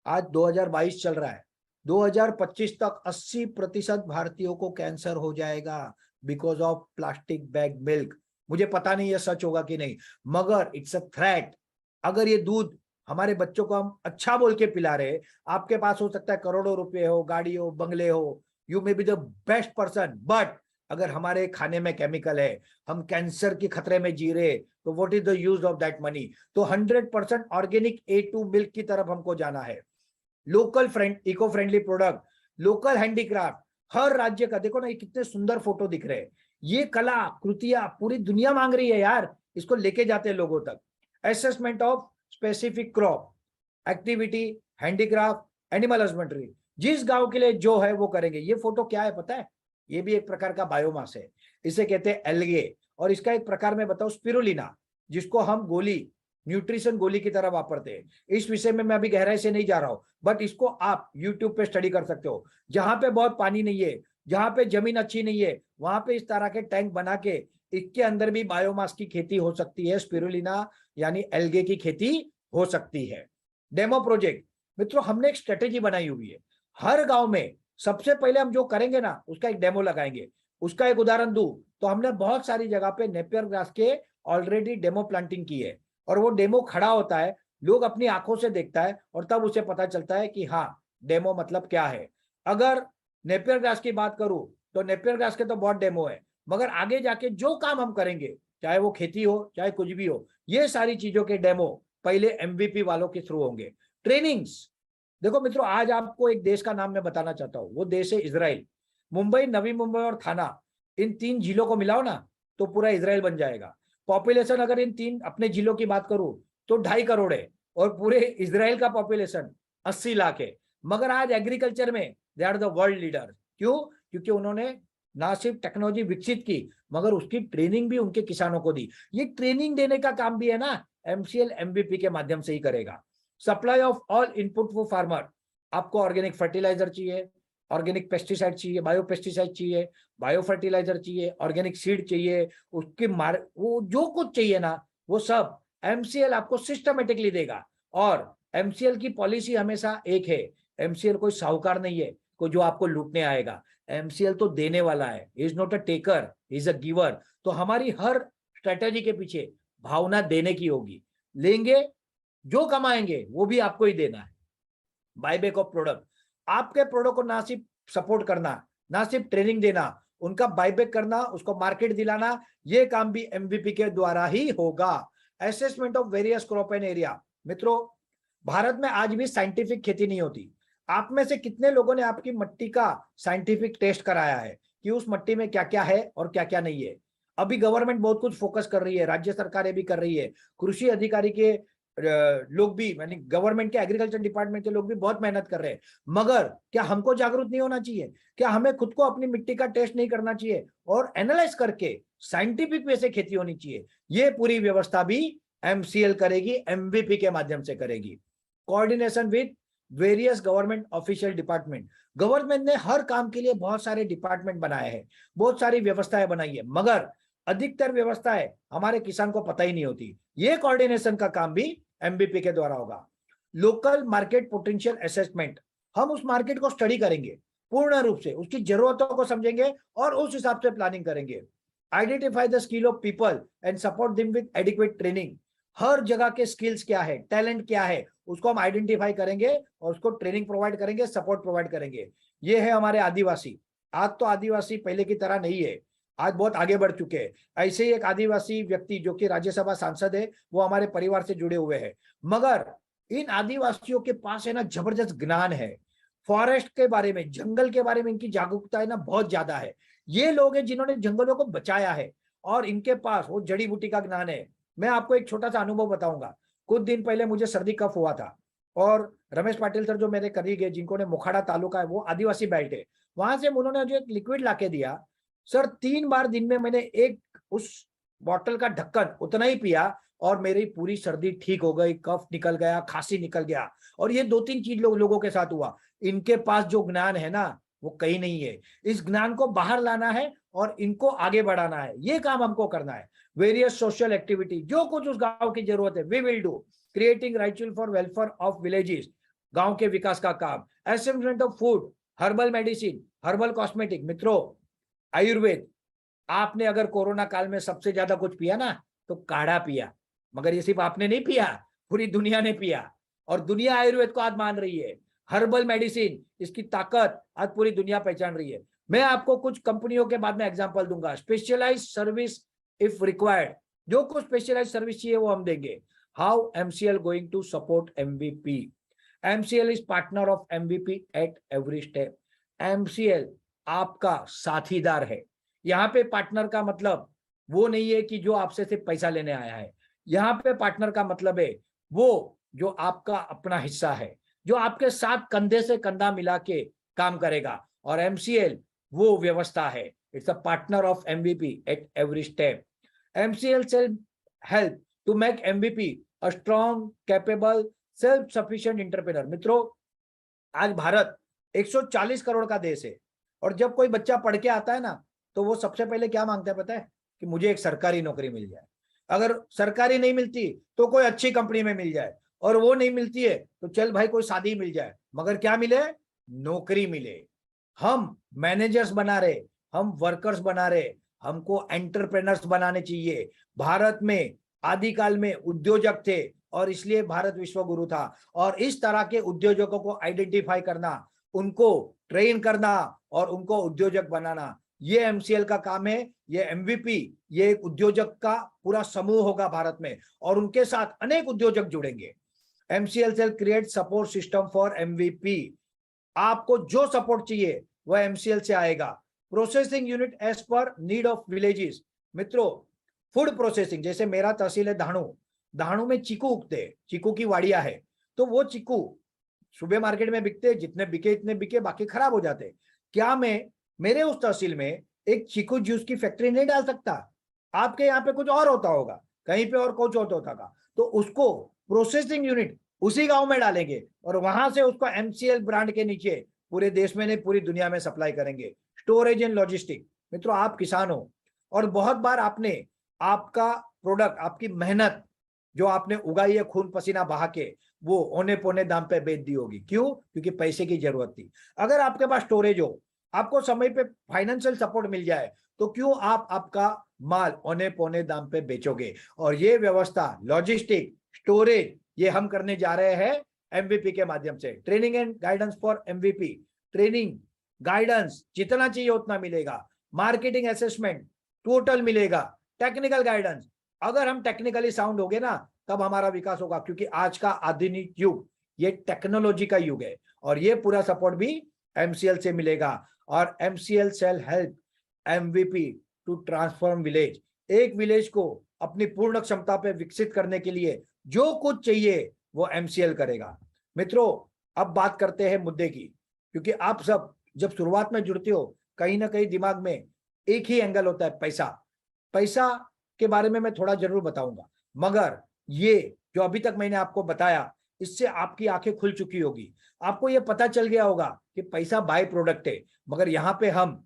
आज 2022 चल रहा है, 2025 तक 80% भारतीयों को कैंसर हो जाएगा because of plastic bag milk. मुझे पता नहीं ये सच होगा कि नहीं, मगर इट्स अ थ्रेट। अगर ये दूध हमारे बच्चों को हम अच्छा बोल के पिला रहे, आपके पास हो सकता है करोड़ों रुपए हो, गाड़ी हो, बंगले हो, you may be the best person, but अगर हमारे खाने में केमिकल है, हम कैंसर के खतरे में जी रहे, तो what is the use of that money? तो 100% ऑर्गेनिक A2 मिल्क की तरफ हमको जाना है। Local eco friendly product, local handicraft, हर राज्य का देखो ना, ये कितने सुंदर फोटो दिख रहे हैं। ये कला कृतियां पूरी दुनिया मांग रही है यार, इसको लेके जाते हैं लोगों तक। Assessment of specific crop activity, handicraft, animal husbandry, जिस गांव के लिए जो है वो करेंगे। ये फोटो क्या है पता है? ये भी एक प्रकार का बायोमास है, इसे कहते हैं एल्गे। और इसका एक प्रकार में बताओ स्पिरुलिना, जिसको हम गोली, न्यूट्रिशन गोली की तरह वापरते हैं। इस विषय में मैं अभी गहराई से नहीं जा रहा हूं, बट इसको आप यूट्यूब पे स्टडी कर सकते हो। जहां पे बहुत पानी नहीं है, जहां पे जमीन अच्छी नहीं है, वहां पे इस तरह के टैंक बना के इसके अंदर भी बायोमास की खेती हो सकती है, स्पिरुलिना यानी एल्गे की खेती हो सकती है। डेमो प्रोजेक्ट, मित्रों हमने एक स्ट्रेटेजी बनाई हुई है। हर गांव में सबसे पहले हम जो करेंगे ना उसका एक डेमो लगाएंगे। उसका एक उदाहरण दूं तो हमने बहुत सारी जगह पे नेपियर ग्रास के ऑलरेडी डेमो प्लांटिंग की है, और वो डेमो खड़ा होता है, लोग अपनी आंखों से देखता है और तब उसे पता चलता है कि हाँ डेमो मतलब क्या है। अगर नेपियर ग्रास की बात करूं तो नेपियर ग्रास के तो बहुत डेमो है, मगर आगे जाके जो काम हम करेंगे, चाहे वो खेती हो चाहे कुछ भी हो, ये सारी चीजों के डेमो पहले एमवीपी वालों के थ्रू होंगे। ट्रेनिंग्स, देखो मित्रों आज आपको एक देश का नाम मैं बताना चाहता हूँ, वो देश है इजराइल। मुंबई, नवी मुंबई और थाना, इन 3 जिलों को मिलाओ ना तो पूरा इजराइल बन जाएगा। पॉपुलेशन अगर इन 3 अपने जिलों की बात करूं तो 2.5 करोड़ है, और पूरे इजराइल का पॉपुलेशन 80 लाख है। मगर आज एग्रीकल्चर में they are the world leader. क्यों? क्योंकि उन्होंने ना सिर्फ टेक्नोलॉजी विकसित की मगर उसकी ट्रेनिंग भी उनके किसानों को दी। ये ट्रेनिंग देने का काम भी है ना एमसीएल एमबीपी के माध्यम से ही करेगा। Supply of all input for farmer, आपको ऑर्गेनिक फर्टिलाइजर चाहिए, ऑर्गेनिक पेस्टिसाइड चाहिए, बायो पेस्टिसाइड चाहिए, बायो फर्टिलाइजर चाहिए, ऑर्गेनिक सीड चाहिए, उसकी वो जो कुछ चाहिए ना वो सब एमसीएल आपको सिस्टमेटिकली देगा। और एमसीएल की पॉलिसी हमेशा एक है, एमसीएल कोई साहूकार नहीं है कोई जो आपको लूटने आएगा। एमसीएल तो देने वाला है, is not a taker, is a giver. तो हमारी हर स्ट्रेटेजी के पीछे भावना देने की होगी। लेंगे जो कमाएंगे वो भी आपको ही देना है। बायबैक ऑफ प्रोडक्ट, आपके प्रोडक्ट को ना सिर्फ सपोर्ट करना, ना सिर्फ ट्रेनिंग देना, उनका बायबैक करना, उसको मार्केट दिलाना, ये काम भी एमवीपी के द्वारा ही होगा। Assessment of various crop and area, मित्रों भारत में आज भी साइंटिफिक खेती नहीं होती। आप में से कितने लोगों ने आपकी मिट्टी का साइंटिफिक टेस्ट कराया है कि उस मिट्टी में क्या क्या है और क्या क्या नहीं है? अभी गवर्नमेंट बहुत कुछ फोकस कर रही है, राज्य सरकारें भी कर रही है, कृषि अधिकारी के लोग भी, यानी गवर्नमेंट के एग्रीकल्चर डिपार्टमेंट के लोग भी बहुत मेहनत कर रहे हैं। मगर क्या हमको जागरूक नहीं होना चाहिए? क्या हमें खुद को अपनी मिट्टी का टेस्ट नहीं करना चाहिए और एनालाइज करके साइंटिफिक वे से खेती होनी चाहिए? ये पूरी व्यवस्था भी एमसीएल करेगी, एमवीपी के माध्यम से करेगी। Coordination with various government official department, government ने हर काम के लिए बहुत सारे डिपार्टमेंट बनाए हैं, बहुत सारी व्यवस्थाएं बनाई है, मगर अधिकतर व्यवस्थाएं हमारे किसान को पता ही नहीं होती। ये कोऑर्डिनेशन का काम भी एमबीपी के द्वारा होगा। लोकल मार्केट पोटेंशियल असेसमेंट, हम उस मार्केट को स्टडी करेंगे पूर्ण रूप से, उसकी जरूरतों को समझेंगे और उस हिसाब से प्लानिंग करेंगे। Identify the skill of people and support them with adequate training, हर जगह के स्किल्स क्या है, टैलेंट क्या है, उसको हम आइडेंटिफाई करेंगे और उसको ट्रेनिंग प्रोवाइड करेंगे, सपोर्ट प्रोवाइड करेंगे। ये है हमारे आदिवासी। आज तो आदिवासी पहले की तरह नहीं है, आज बहुत आगे बढ़ चुके हैं। ऐसे ही एक आदिवासी व्यक्ति जो कि राज्यसभा सांसद है, वो हमारे परिवार से जुड़े हुए हैं। मगर इन आदिवासियों के पास है ना जबरदस्त ज्ञान है, फॉरेस्ट के बारे में, जंगल के बारे में इनकी जागरूकता है ना बहुत ज्यादा है। ये लोग हैं जिन्होंने जंगलों को बचाया है और इनके पास वो जड़ी बूटी का ज्ञान है। मैं आपको एक छोटा सा अनुभव बताऊंगा। कुछ दिन पहले मुझे सर्दी कफ हुआ था और रमेश पाटिल सर जो मेरे करीब है, जिनको ने मोखाड़ा तालुका है, वो आदिवासी बेल्ट है, वहां से उन्होंने जो एक लिक्विड लाके दिया सर, 3 बार दिन में मैंने एक उस बॉटल का ढक्कन उतना ही पिया और मेरी पूरी सर्दी ठीक हो गई, कफ निकल गया, खांसी निकल गया। और ये 2-3 चीज लोगों के साथ हुआ। इनके पास जो ज्ञान है ना वो कहीं नहीं है। इस ज्ञान को बाहर लाना है और इनको आगे बढ़ाना है, ये काम हमको करना है। वेरियस सोशल एक्टिविटी, जो कुछ उस गांव की जरूरत है we will do. Creating ritual for welfare of villages, गांव के विकास का काम। Assessment of food, herbal medicine, herbal cosmetic. मित्रों आयुर्वेद, आपने अगर कोरोना काल में सबसे ज्यादा कुछ पिया ना तो काढ़ा पिया, मगर ये सिर्फ आपने नहीं पिया, पूरी दुनिया ने पिया और दुनिया आयुर्वेद को आज मान रही है। हर्बल मेडिसिन, इसकी ताकत आज पूरी दुनिया पहचान रही है। मैं आपको कुछ कंपनियों के बाद में एग्जांपल दूंगा। स्पेशलाइज्ड सर्विस इफ रिक्वायर्ड, जो कुछ स्पेशलाइज्ड सर्विस चाहिए वो हम देंगे। How MCL going to support MVP? MCL is partner of MVP at every step. MCL आपका साथीदार है। यहाँ पे पार्टनर का मतलब वो नहीं है कि जो आपसे सिर्फ पैसा लेने आया है। यहाँ पे पार्टनर का मतलब है वो जो आपका अपना हिस्सा है, जो आपके साथ कंधे से कंधा मिला के काम करेगा। और एमसीएल वो व्यवस्था है, it's a partner of MVP at every step. MCL shall help to make MVP a strong, capable, self sufficient entrepreneur. मित्रों आज भारत 140 करोड़ का देश है और जब कोई बच्चा पढ़ के आता है ना तो वो सबसे पहले क्या मांगता है पता है? कि मुझे एक सरकारी नौकरी मिल जाए। अगर सरकारी नहीं मिलती तो कोई अच्छी कंपनी में मिल जाए, और वो नहीं मिलती है तो चल भाई कोई शादी मिल जाए, मगर क्या मिले? नौकरी मिले। हम मैनेजर्स बना रहे, हम वर्कर्स बना रहे, हमको एंटरप्रेनर्स बनाने चाहिए। भारत में आदिकाल में उद्योजक थे और इसलिए भारत विश्व गुरु था। और इस तरह के उद्योजकों को आइडेंटिफाई करना, उनको ट्रेन करना और उनको उद्योजक बनाना, ये एमसीएल का काम है। ये एमवीपी, ये एक उद्योजक का पूरा समूह होगा भारत में और उनके साथ अनेक उद्योजक जुड़ेंगे। MCL shall create support system for MVP. आपको जो सपोर्ट चाहिए वह एमसीएल से आएगा। Processing unit as per need of villages. मित्रों फूड प्रोसेसिंग, जैसे मेरा तहसील है धाणु, धाणु में चीकू उगते हैं, चीकू की वाड़ियां है, तो वो चीकू सुबह मार्केट में बिकते, जितने बिके इतने बिके, बाकी खराब हो जाते। क्या मैं मेरे उस तहसील में एक चीकू जूस की फैक्ट्री नहीं डाल सकता। आपके यहाँ पे कुछ और होता होगा, कहीं पे और कुछ होता होगा, तो उसको प्रोसेसिंग यूनिट उसी गांव में डालेंगे और वहां से उसको एमसीएल ब्रांड के नीचे पूरे देश में नहीं पूरी दुनिया में सप्लाई करेंगे। Storage and logistic. मित्रों, आप किसान हो और बहुत बार आपने आपका प्रोडक्ट, आपकी मेहनत जो आपने उगाई है खून पसीना बहा के, वो औने पौने दाम पे बेच दी होगी। क्यों? क्योंकि पैसे की जरूरत थी। अगर आपके पास स्टोरेज हो, आपको समय पे फाइनेंशियल सपोर्ट मिल जाए, तो क्यों आप आपका माल औने पौने दाम पे बेचोगे? और ये व्यवस्था, लॉजिस्टिक, स्टोरेज, ये हम करने जा रहे हैं एमवीपी के माध्यम से। Training and guidance for MVP. Training guidance जितना चाहिए उतना मिलेगा, मार्केटिंग असेसमेंट टोटल मिलेगा, टेक्निकल गाइडेंस। अगर हम टेक्निकली साउंड हो गए ना, तब हमारा विकास होगा, क्योंकि आज का आधुनिक युग ये टेक्नोलॉजी का युग है और ये पूरा सपोर्ट भी एमसीएल से मिलेगा। और MCL shall help MVP to transform village. एक विलेज को अपनी पूर्ण क्षमता पे विकसित करने के लिए जो कुछ चाहिए वो एमसीएल करेगा। मित्रों, अब बात करते हैं मुद्दे की, क्योंकि आप सब जब शुरुआत में जुड़ते हो, कहीं ना कहीं दिमाग में एक ही एंगल होता है, पैसा। पैसा के बारे में मैं थोड़ा जरूर बताऊंगा, मगर ये जो अभी तक मैंने आपको बताया, इससे आपकी आंखें खुल चुकी होगी। आपको ये पता चल गया होगा कि पैसा बाय प्रोडक्ट है, मगर यहाँ पे हम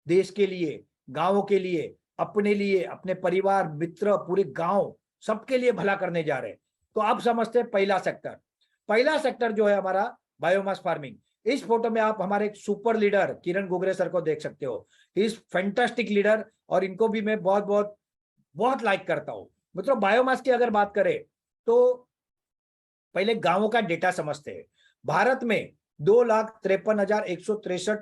देश के लिए, गांवों के लिए, अपने लिए, अपने परिवार, मित्र, पूरे गांव, सबके लिए भला करने जा रहे हैं। तो आप समझते हैं पहला सेक्टर जो है हमारा बायोमास फार्मिंग। इस फोटो में आप हमारे एक सुपर लीडर किरण गुगरे सर को देख सकते हो। इज फैंटास्टिक लीडर और इनको भी मैं बहुत बहुत बहुत लाइक करता हूं। मतलब बायोमास की अगर बात करें तो पहले गांवों का डेटा समझते हैं। भारत में 2,53,163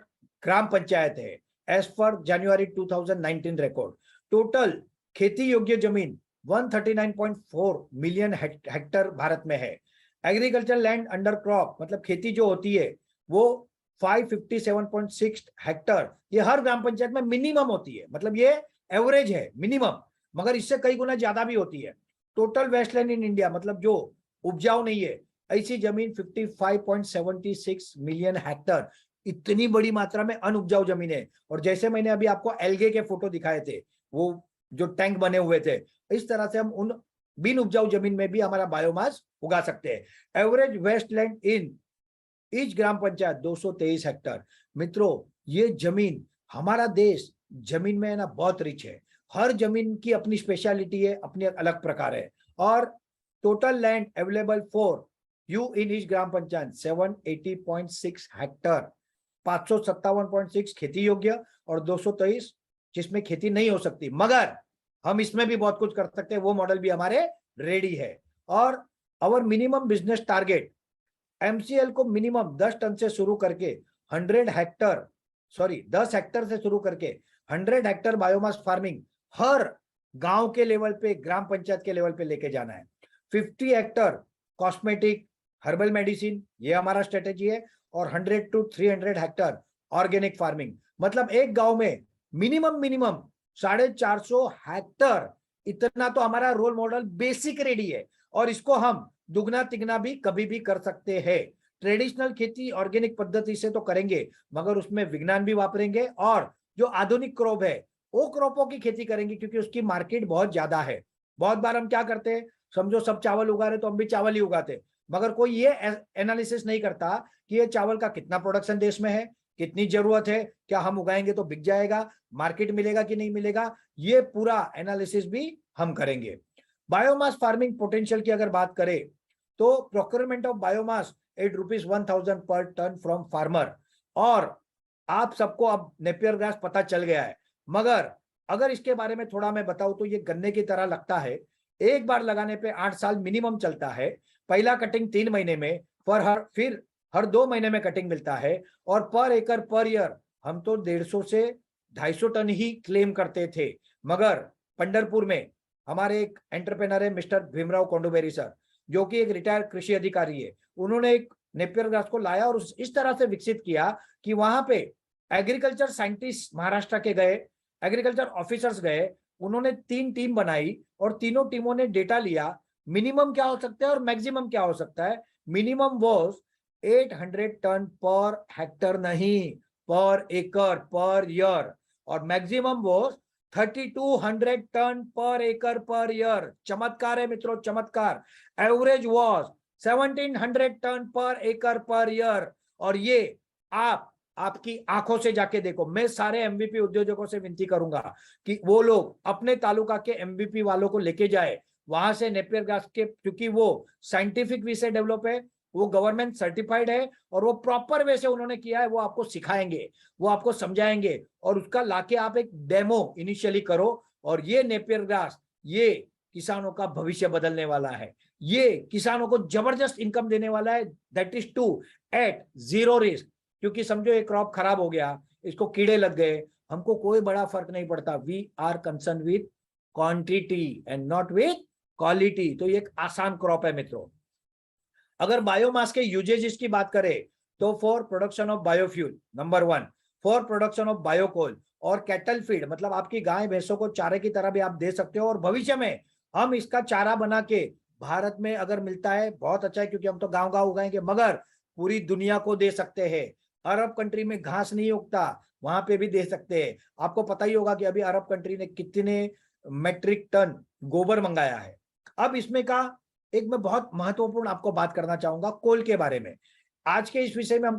ग्राम पंचायत है एज पर जनवरी 2019 रिकॉर्ड। टोटल खेती योग्य जमीन 139.4 मिलियन हेक्टर भारत में है। एग्रीकल्चर लैंड अंडर क्रॉप, मतलब खेती जो होती है वो 557.6 हेक्टर, ये हर ग्राम पंचायत में मिनिमम होती है, मतलब ये एवरेज है, मिनिमम, मगर इससे कई गुना ज्यादा भी होती है। टोटल वेस्टलैंड इन इंडिया, मतलब जो उपजाऊ नहीं है, ऐसी जमीन 55.76 मिलियन हेक्टर। इतनी बड़ी मात्रा में अनउपजाऊ जमीन है। और जैसे मैंने अभी आपको एल्गे के फोटो दिखाए थे, वो जो टैंक बने हुए थे, इस तरह से हम उन बिन उपजाऊ जमीन में भी हमारा बायोमास उगा सकते हैं। Average wasteland in each gram panchayat 223 hectare. मित्रों, ये जमीन, हमारा देश जमीन में है ना बहुत रिच है। हर जमीन की अपनी स्पेशलिटी है, अपनी अलग प्रकार है। और total land available for you in each gram panchayat 780.6 Hector, 557.6 खेती योग्य और 223 जिसमें खेती नहीं हो सकती, मगर हम इसमें भी बहुत कुछ कर सकते हैं, वो मॉडल भी हमारे रेडी है। और अवर मिनिमम बिजनेस टारगेट, एमसीएल को मिनिमम 10 टन से शुरू करके 10 हेक्टर से शुरू करके 100 हेक्टर बायोमास फार्मिंग हर गांव के लेवल पे, ग्राम पंचायत के लेवल पे लेके जाना है। 50 हेक्टर कॉस्मेटिक हर्बल मेडिसिन, ये हमारा स्ट्रेटेजी है। और 100 to 300 हेक्टर ऑर्गेनिक फार्मिंग, मतलब एक गांव में मिनिमम 450 हेक्टर। इतना तो हमारा रोल मॉडल बेसिक रेडी है और इसको हम दुगना तिगना भी कभी भी कर सकते हैं। ट्रेडिशनल खेती ऑर्गेनिक पद्धति से तो करेंगे, मगर उसमें विज्ञान भी वापरेंगे और जो आधुनिक क्रॉप है वो क्रॉपों की खेती करेंगे, क्योंकि उसकी मार्केट बहुत ज्यादा है। बहुत बार हम क्या करते हैं, समझो सब चावल उगा रहे तो हम भी चावल ही उगाते, मगर कोई ये एनालिसिस नहीं करता कि ये चावल का कितना प्रोडक्शन देश में है, कितनी जरूरत है, क्या हम उगाएंगे तो बिक जाएगा, मार्केट मिलेगा कि नहीं मिलेगा, ये पूरा एनालिसिस भी हम करेंगे। बायोमास फार्मिंग पोटेंशियल की अगर बात करें तो प्रोक्योरमेंट ऑफ बायोमास एट ₹1,000 पर टन फ्रॉम फार्मर। और आप सबको अब नेपियर ग्रास पता चल गया है, मगर अगर इसके बारे में थोड़ा मैं बताऊं तो ये गन्ने की तरह लगता है। एक बार लगाने पे 8 साल मिनिमम चलता है। पहला कटिंग 3 महीने में, फिर हर 2 महीने में कटिंग मिलता है। और पर एकड़ पर ईयर हम तो 150 से 250 टन ही क्लेम करते थे, मगर पंढरपुर में हमारे एक एंटरप्रेनर है मिस्टर भीमराव कोंडुबेरी सर, जो कि एक रिटायर्ड कृषि अधिकारी है। उन्होंने एक नेपियर ग्रास को लाया और इस तरह से विकसित किया कि वहां पे एग्रीकल्चर साइंटिस्ट महाराष्ट्र के गए, एग्रीकल्चर ऑफिसर्स गए, उन्होंने 3 टीम बनाई और तीनों टीमों ने डेटा लिया, मिनिमम क्या हो सकता है और मैक्सिमम क्या हो सकता है। Minimum was 800 ton per hectare, नहीं पर एकड़ पर ईयर। और मैक्सिमम वो 3200 टन पर एकड़ पर ईयर। चमत्कार है मित्रों, चमत्कार। एवरेज वॉज 1700 टन पर एकड़ पर ईयर। और ये आपकी आंखों से जाके देखो। मैं सारे एमवीपी उद्योजकों से विनती करूंगा कि वो लोग अपने तालुका के एमवीपी वालों को लेके जाए वहां से नेपियर घास के, क्योंकि वो साइंटिफिक वे से डेवलप है, वो गवर्नमेंट सर्टिफाइड है और वो प्रॉपर वे से उन्होंने किया है। वो आपको सिखाएंगे, वो आपको समझाएंगे और उसका लाके आप एक डेमो इनिशियली करो। और ये नेपियर घास ये किसानों का भविष्य बदलने वाला है, ये किसानों को जबरदस्त इनकम देने वाला है, that is to at zero risk. क्योंकि समझो एक क्रॉप खराब हो गया, इसको कीड़े लग गए, हमको कोई बड़ा फर्क नहीं पड़ता। We are concern with quantity and not with quality. तो ये एक आसान क्रॉप है मित्रों। अगर बायोमास के यूजेजेस की बात करें तो for production of biofuel number 1, for production of biocoal और कैटल फीड, मतलब आपकी गाय भैंसों को चारे की तरह भी आप दे सकते हो। और भविष्य में हम इसका चारा बना के भारत में अगर मिलता है बहुत अच्छा है, क्योंकि हम तो गांव गांव उगाएंगे, मगर पूरी दुनिया को दे सकते हैं। अरब कंट्री में घास नहीं उगता, वहां पे भी दे सकते हैं। आपको पता ही होगा कि अभी अरब कंट्री ने कितने मेट्रिक टन गोबर मंगाया है। अब इसमें का एक मैं बहुत महत्वपूर्ण आपको बात करना चाहूंगा कोल के बारे में। आज के इस विषय में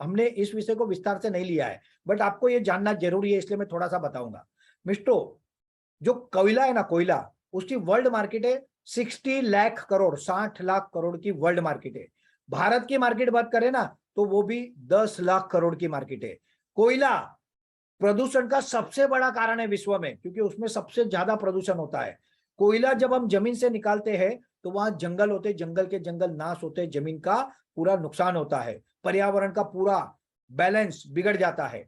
हमने इस विषय को विस्तार से नहीं लिया है, बट आपको ये जानना जरूरी है, इसलिए मैं थोड़ा सा बताऊंगा। मिस्टरों, जो कोयला है ना, कोयला, उसकी वर्ल्ड मार्केट है 60 लाख करोड़, 60 लाख करोड़ की वर्ल्ड मार्केट है। भारत की मार्केट बात करें ना तो वो भी 10 लाख करोड़ की मार्केट है। कोयला प्रदूषण का सबसे बड़ा कारण है विश्व में, क्योंकि उसमें सबसे ज्यादा प्रदूषण होता है। कोयला जब हम जमीन से निकालते हैं तो वहां जंगल होते, जंगल के जंगल नाश होते, जमीन का पूरा नुकसान होता है, पर्यावरण का पूरा बैलेंस बिगड़ जाता है।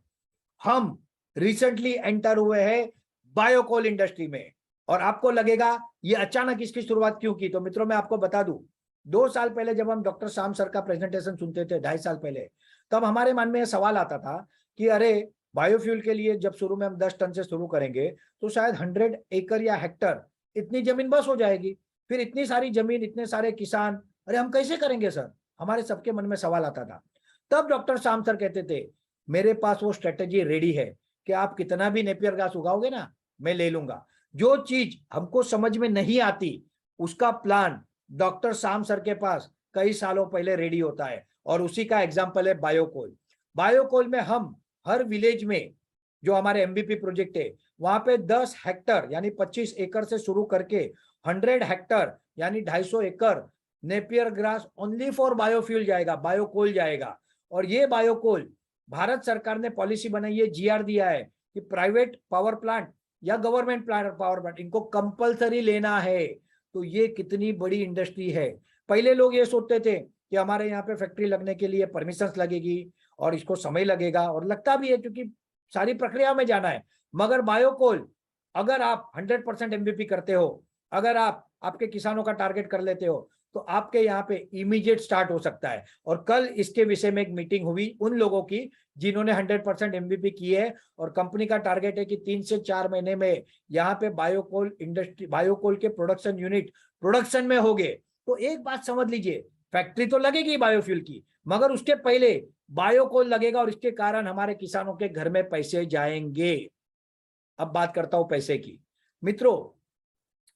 हम रिसेंटली एंटर हुए हैं बायोकोल इंडस्ट्री में। और आपको लगेगा ये अचानक इसकी शुरुआत क्यों की, तो मित्रों मैं आपको बता दूं, 2 साल पहले जब हम डॉक्टर श्याम सर का प्रेजेंटेशन सुनते थे, 2.5 साल पहले, तब हमारे मन में यह सवाल आता था कि अरे बायोफ्यूल के लिए जब शुरू में हम 10 टन से शुरू करेंगे तो शायद 100 एकड़ या हेक्टर इतनी जमीन बस हो जाएगी। फिर इतनी सारी जमीन, इतने सारे किसान, अरे हम कैसे करेंगे सर, हमारे सबके मन में सवाल आता था। तब डॉक्टर श्याम सर कहते थे मेरे पास वो स्ट्रेटेजी रेडी है कि आप कितना भी नेपियर घास उगाओगे ना, मैं ले लूंगा। जो चीज हमको समझ में नहीं आती उसका प्लान डॉक्टर श्याम सर के पास कई सालों पहले रेडी होता है। और उसी का एग्जाम्पल है बायोकोल। बायोकोल में हम हर विलेज में जो हमारे एमबीपी प्रोजेक्ट है वहां पे 10 हेक्टर यानी 25 एकड़ से शुरू करके 100 हेक्टर यानी 250 एकड़ Napier grass only for biofuel जाएगा, बायोकोल जाएगा। और ये बायोकोल भारत सरकार ने पॉलिसी बनाई है, जीआर दिया है कि प्राइवेट पावर प्लांट या गवर्नमेंट पावर प्लांट इनको कंपलसरी लेना है। तो ये कितनी बड़ी इंडस्ट्री है। पहले लोग ये सोचते थे कि हमारे यहाँ पे फैक्ट्री लगने के लिए परमिशन लगेगी और इसको समय लगेगा, और लगता भी है क्योंकि सारी प्रक्रिया में जाना है। मगर बायोकोल अगर आप 100% एमबीपी करते हो, अगर आप आपके किसानों का टारगेट कर लेते हो, तो आपके यहाँ पे इमीडिएट स्टार्ट हो सकता है। और कल इसके विषय में एक मीटिंग हुई उन लोगों की जिन्होंने 100% एमबीपी की है, और कंपनी का टारगेट है कि 3 से 4 महीने में यहाँ पे बायोकोल इंडस्ट्री, बायोकोल के प्रोडक्शन यूनिट प्रोडक्शन में होंगे। तो एक बात समझ लीजिए, फैक्ट्री तो लगेगी बायोफ्यूल की, मगर उसके पहले बायोकोल लगेगा और इसके कारण हमारे किसानों के घर में पैसे जाएंगे। अब बात करता हूं पैसे की। मित्रों,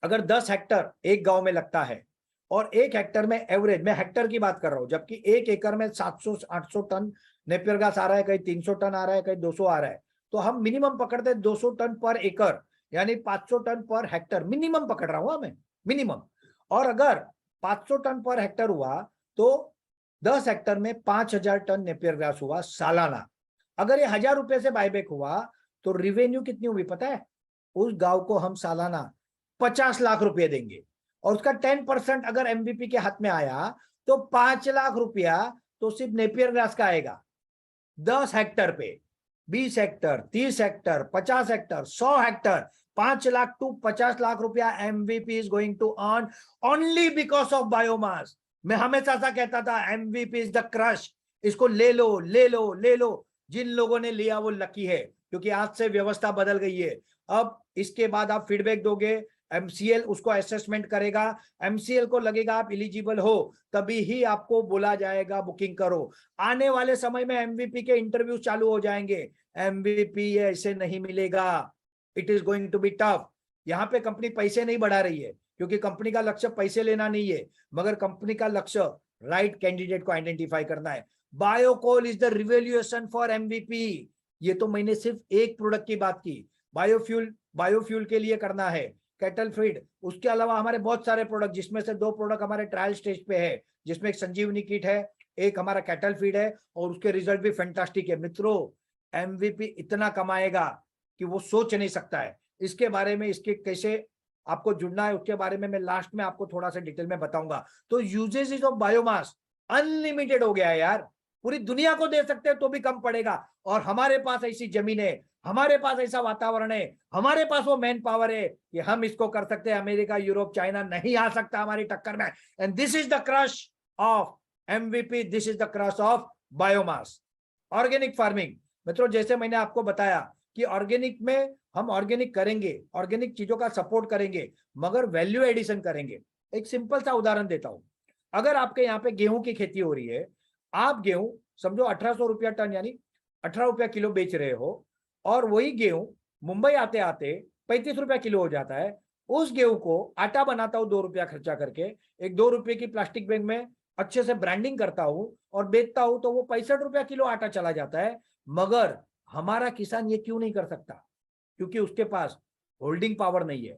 अगर 10 हेक्टर एक गांव में लगता है और 1 हेक्टर में एवरेज, मैं हेक्टर की बात कर रहा हूं, जबकि 1 एकड़ में 700-800 टन नेपियर घास आ रहा है, कहीं 300 टन आ रहा है, कहीं 200 आ रहा है, तो हम मिनिमम पकड़ते हैं 200 टन पर एकड़ यानी 500 टन पर हेक्टर मिनिमम पकड़ रहा हूं मैं, मिनिमम। और अगर 500 टन पर हेक्टर हुआ तो 10 हेक्टर में 5000 टन नेपियर घास हुआ सालाना। अगर ये 1000 रुपए से बायबैक हुआ तो रिवेन्यू कितनी हुई पता है? उस गांव को हम सालाना 50 लाख रुपए देंगे, और उसका 10% अगर एमबीपी के हाथ में आया तो 5 लाख रुपया तो सिर्फ नेपियर ग्रास का आएगा 10 हेक्टर पे। 20 hectare, 30 hectare, 50 hectare, 100 hectare, 5 lakh to 50 lakh रुपया MVP is going to earn only because of biomass. मैं हमेशा सा कहता था एमवीपी इज द क्रश, इसको ले लो ले लो ले लो। जिन लोगों ने लिया वो लकी है, क्योंकि आज से व्यवस्था बदल गई है। अब इसके बाद आप फीडबैक दोगे, एमसीएल उसको असेसमेंट करेगा, एमसीएल को लगेगा आप एलिजिबल हो, तभी ही आपको बोला जाएगा बुकिंग करो। आने वाले समय में एमवीपी के इंटरव्यू चालू हो जाएंगे। एमवीपी ऐसे नहीं मिलेगा, it is going to be tough. यहाँ पे कंपनी पैसे नहीं बढ़ा रही है, क्योंकि कंपनी का लक्ष्य पैसे लेना नहीं है, मगर कंपनी का लक्ष्य राइट कैंडिडेट को आइडेंटिफाई करना है। Biocoal is the revolution for MVP. ये तो मैंने सिर्फ एक प्रोडक्ट की बात की, बायोफ्यूल के लिए करना है, कैटल फीड। उसके अलावा हमारे बहुत सारे प्रोडक्ट, जिसमें से 2 प्रोडक्ट हमारे ट्रायल स्टेज पे है, जिसमें एक संजीवनी किट है, एक हमारा कैटल फीड है, और उसके रिजल्ट भी फैंटास्टिक है। मित्रों, एमवीपी इतना कमाएगा कि वो सोच नहीं सकता है। इसके बारे में, इसके कैसे आपको जुड़ना है, उसके बारे में मैं लास्ट में आपको थोड़ा सा डिटेल में बताऊंगा। तो यूजेज ऑफ बायोमास अनलिमिटेड हो गया है यार, पूरी दुनिया को दे सकते हैं तो भी कम पड़ेगा। और हमारे पास ऐसी जमीन है, हमारे पास ऐसा वातावरण है, हमारे पास वो मैन पावर है कि हम इसको कर सकते हैं। अमेरिका, यूरोप, चाइना नहीं आ सकता हमारी टक्कर में। And this is the crush of MVP, this is the crush of biomass. Organic farming, मित्रों जैसे मैंने आपको बताया कि ऑर्गेनिक में हम ऑर्गेनिक करेंगे, ऑर्गेनिक चीजों का सपोर्ट करेंगे, मगर वैल्यू एडिशन करेंगे। एक सिंपल सा उदाहरण देता हूं। अगर आपके यहाँ पे गेहूं की खेती हो रही है, आप गेहूं समझो 1800 रुपया टन यानी 18 रुपया किलो बेच रहे हो, और वही गेहूं मुंबई आते आते 35 रुपया किलो हो जाता है। उस गेहूं को आटा बनाता हूं 2 रुपया खर्चा करके, एक 2 रुपये की प्लास्टिक बैग में अच्छे से ब्रांडिंग करता हूं और बेचता हूं, तो वो 65 रुपया किलो आटा चला जाता है। मगर हमारा किसान ये क्यों नहीं कर सकता? क्योंकि उसके पास होल्डिंग पावर नहीं है,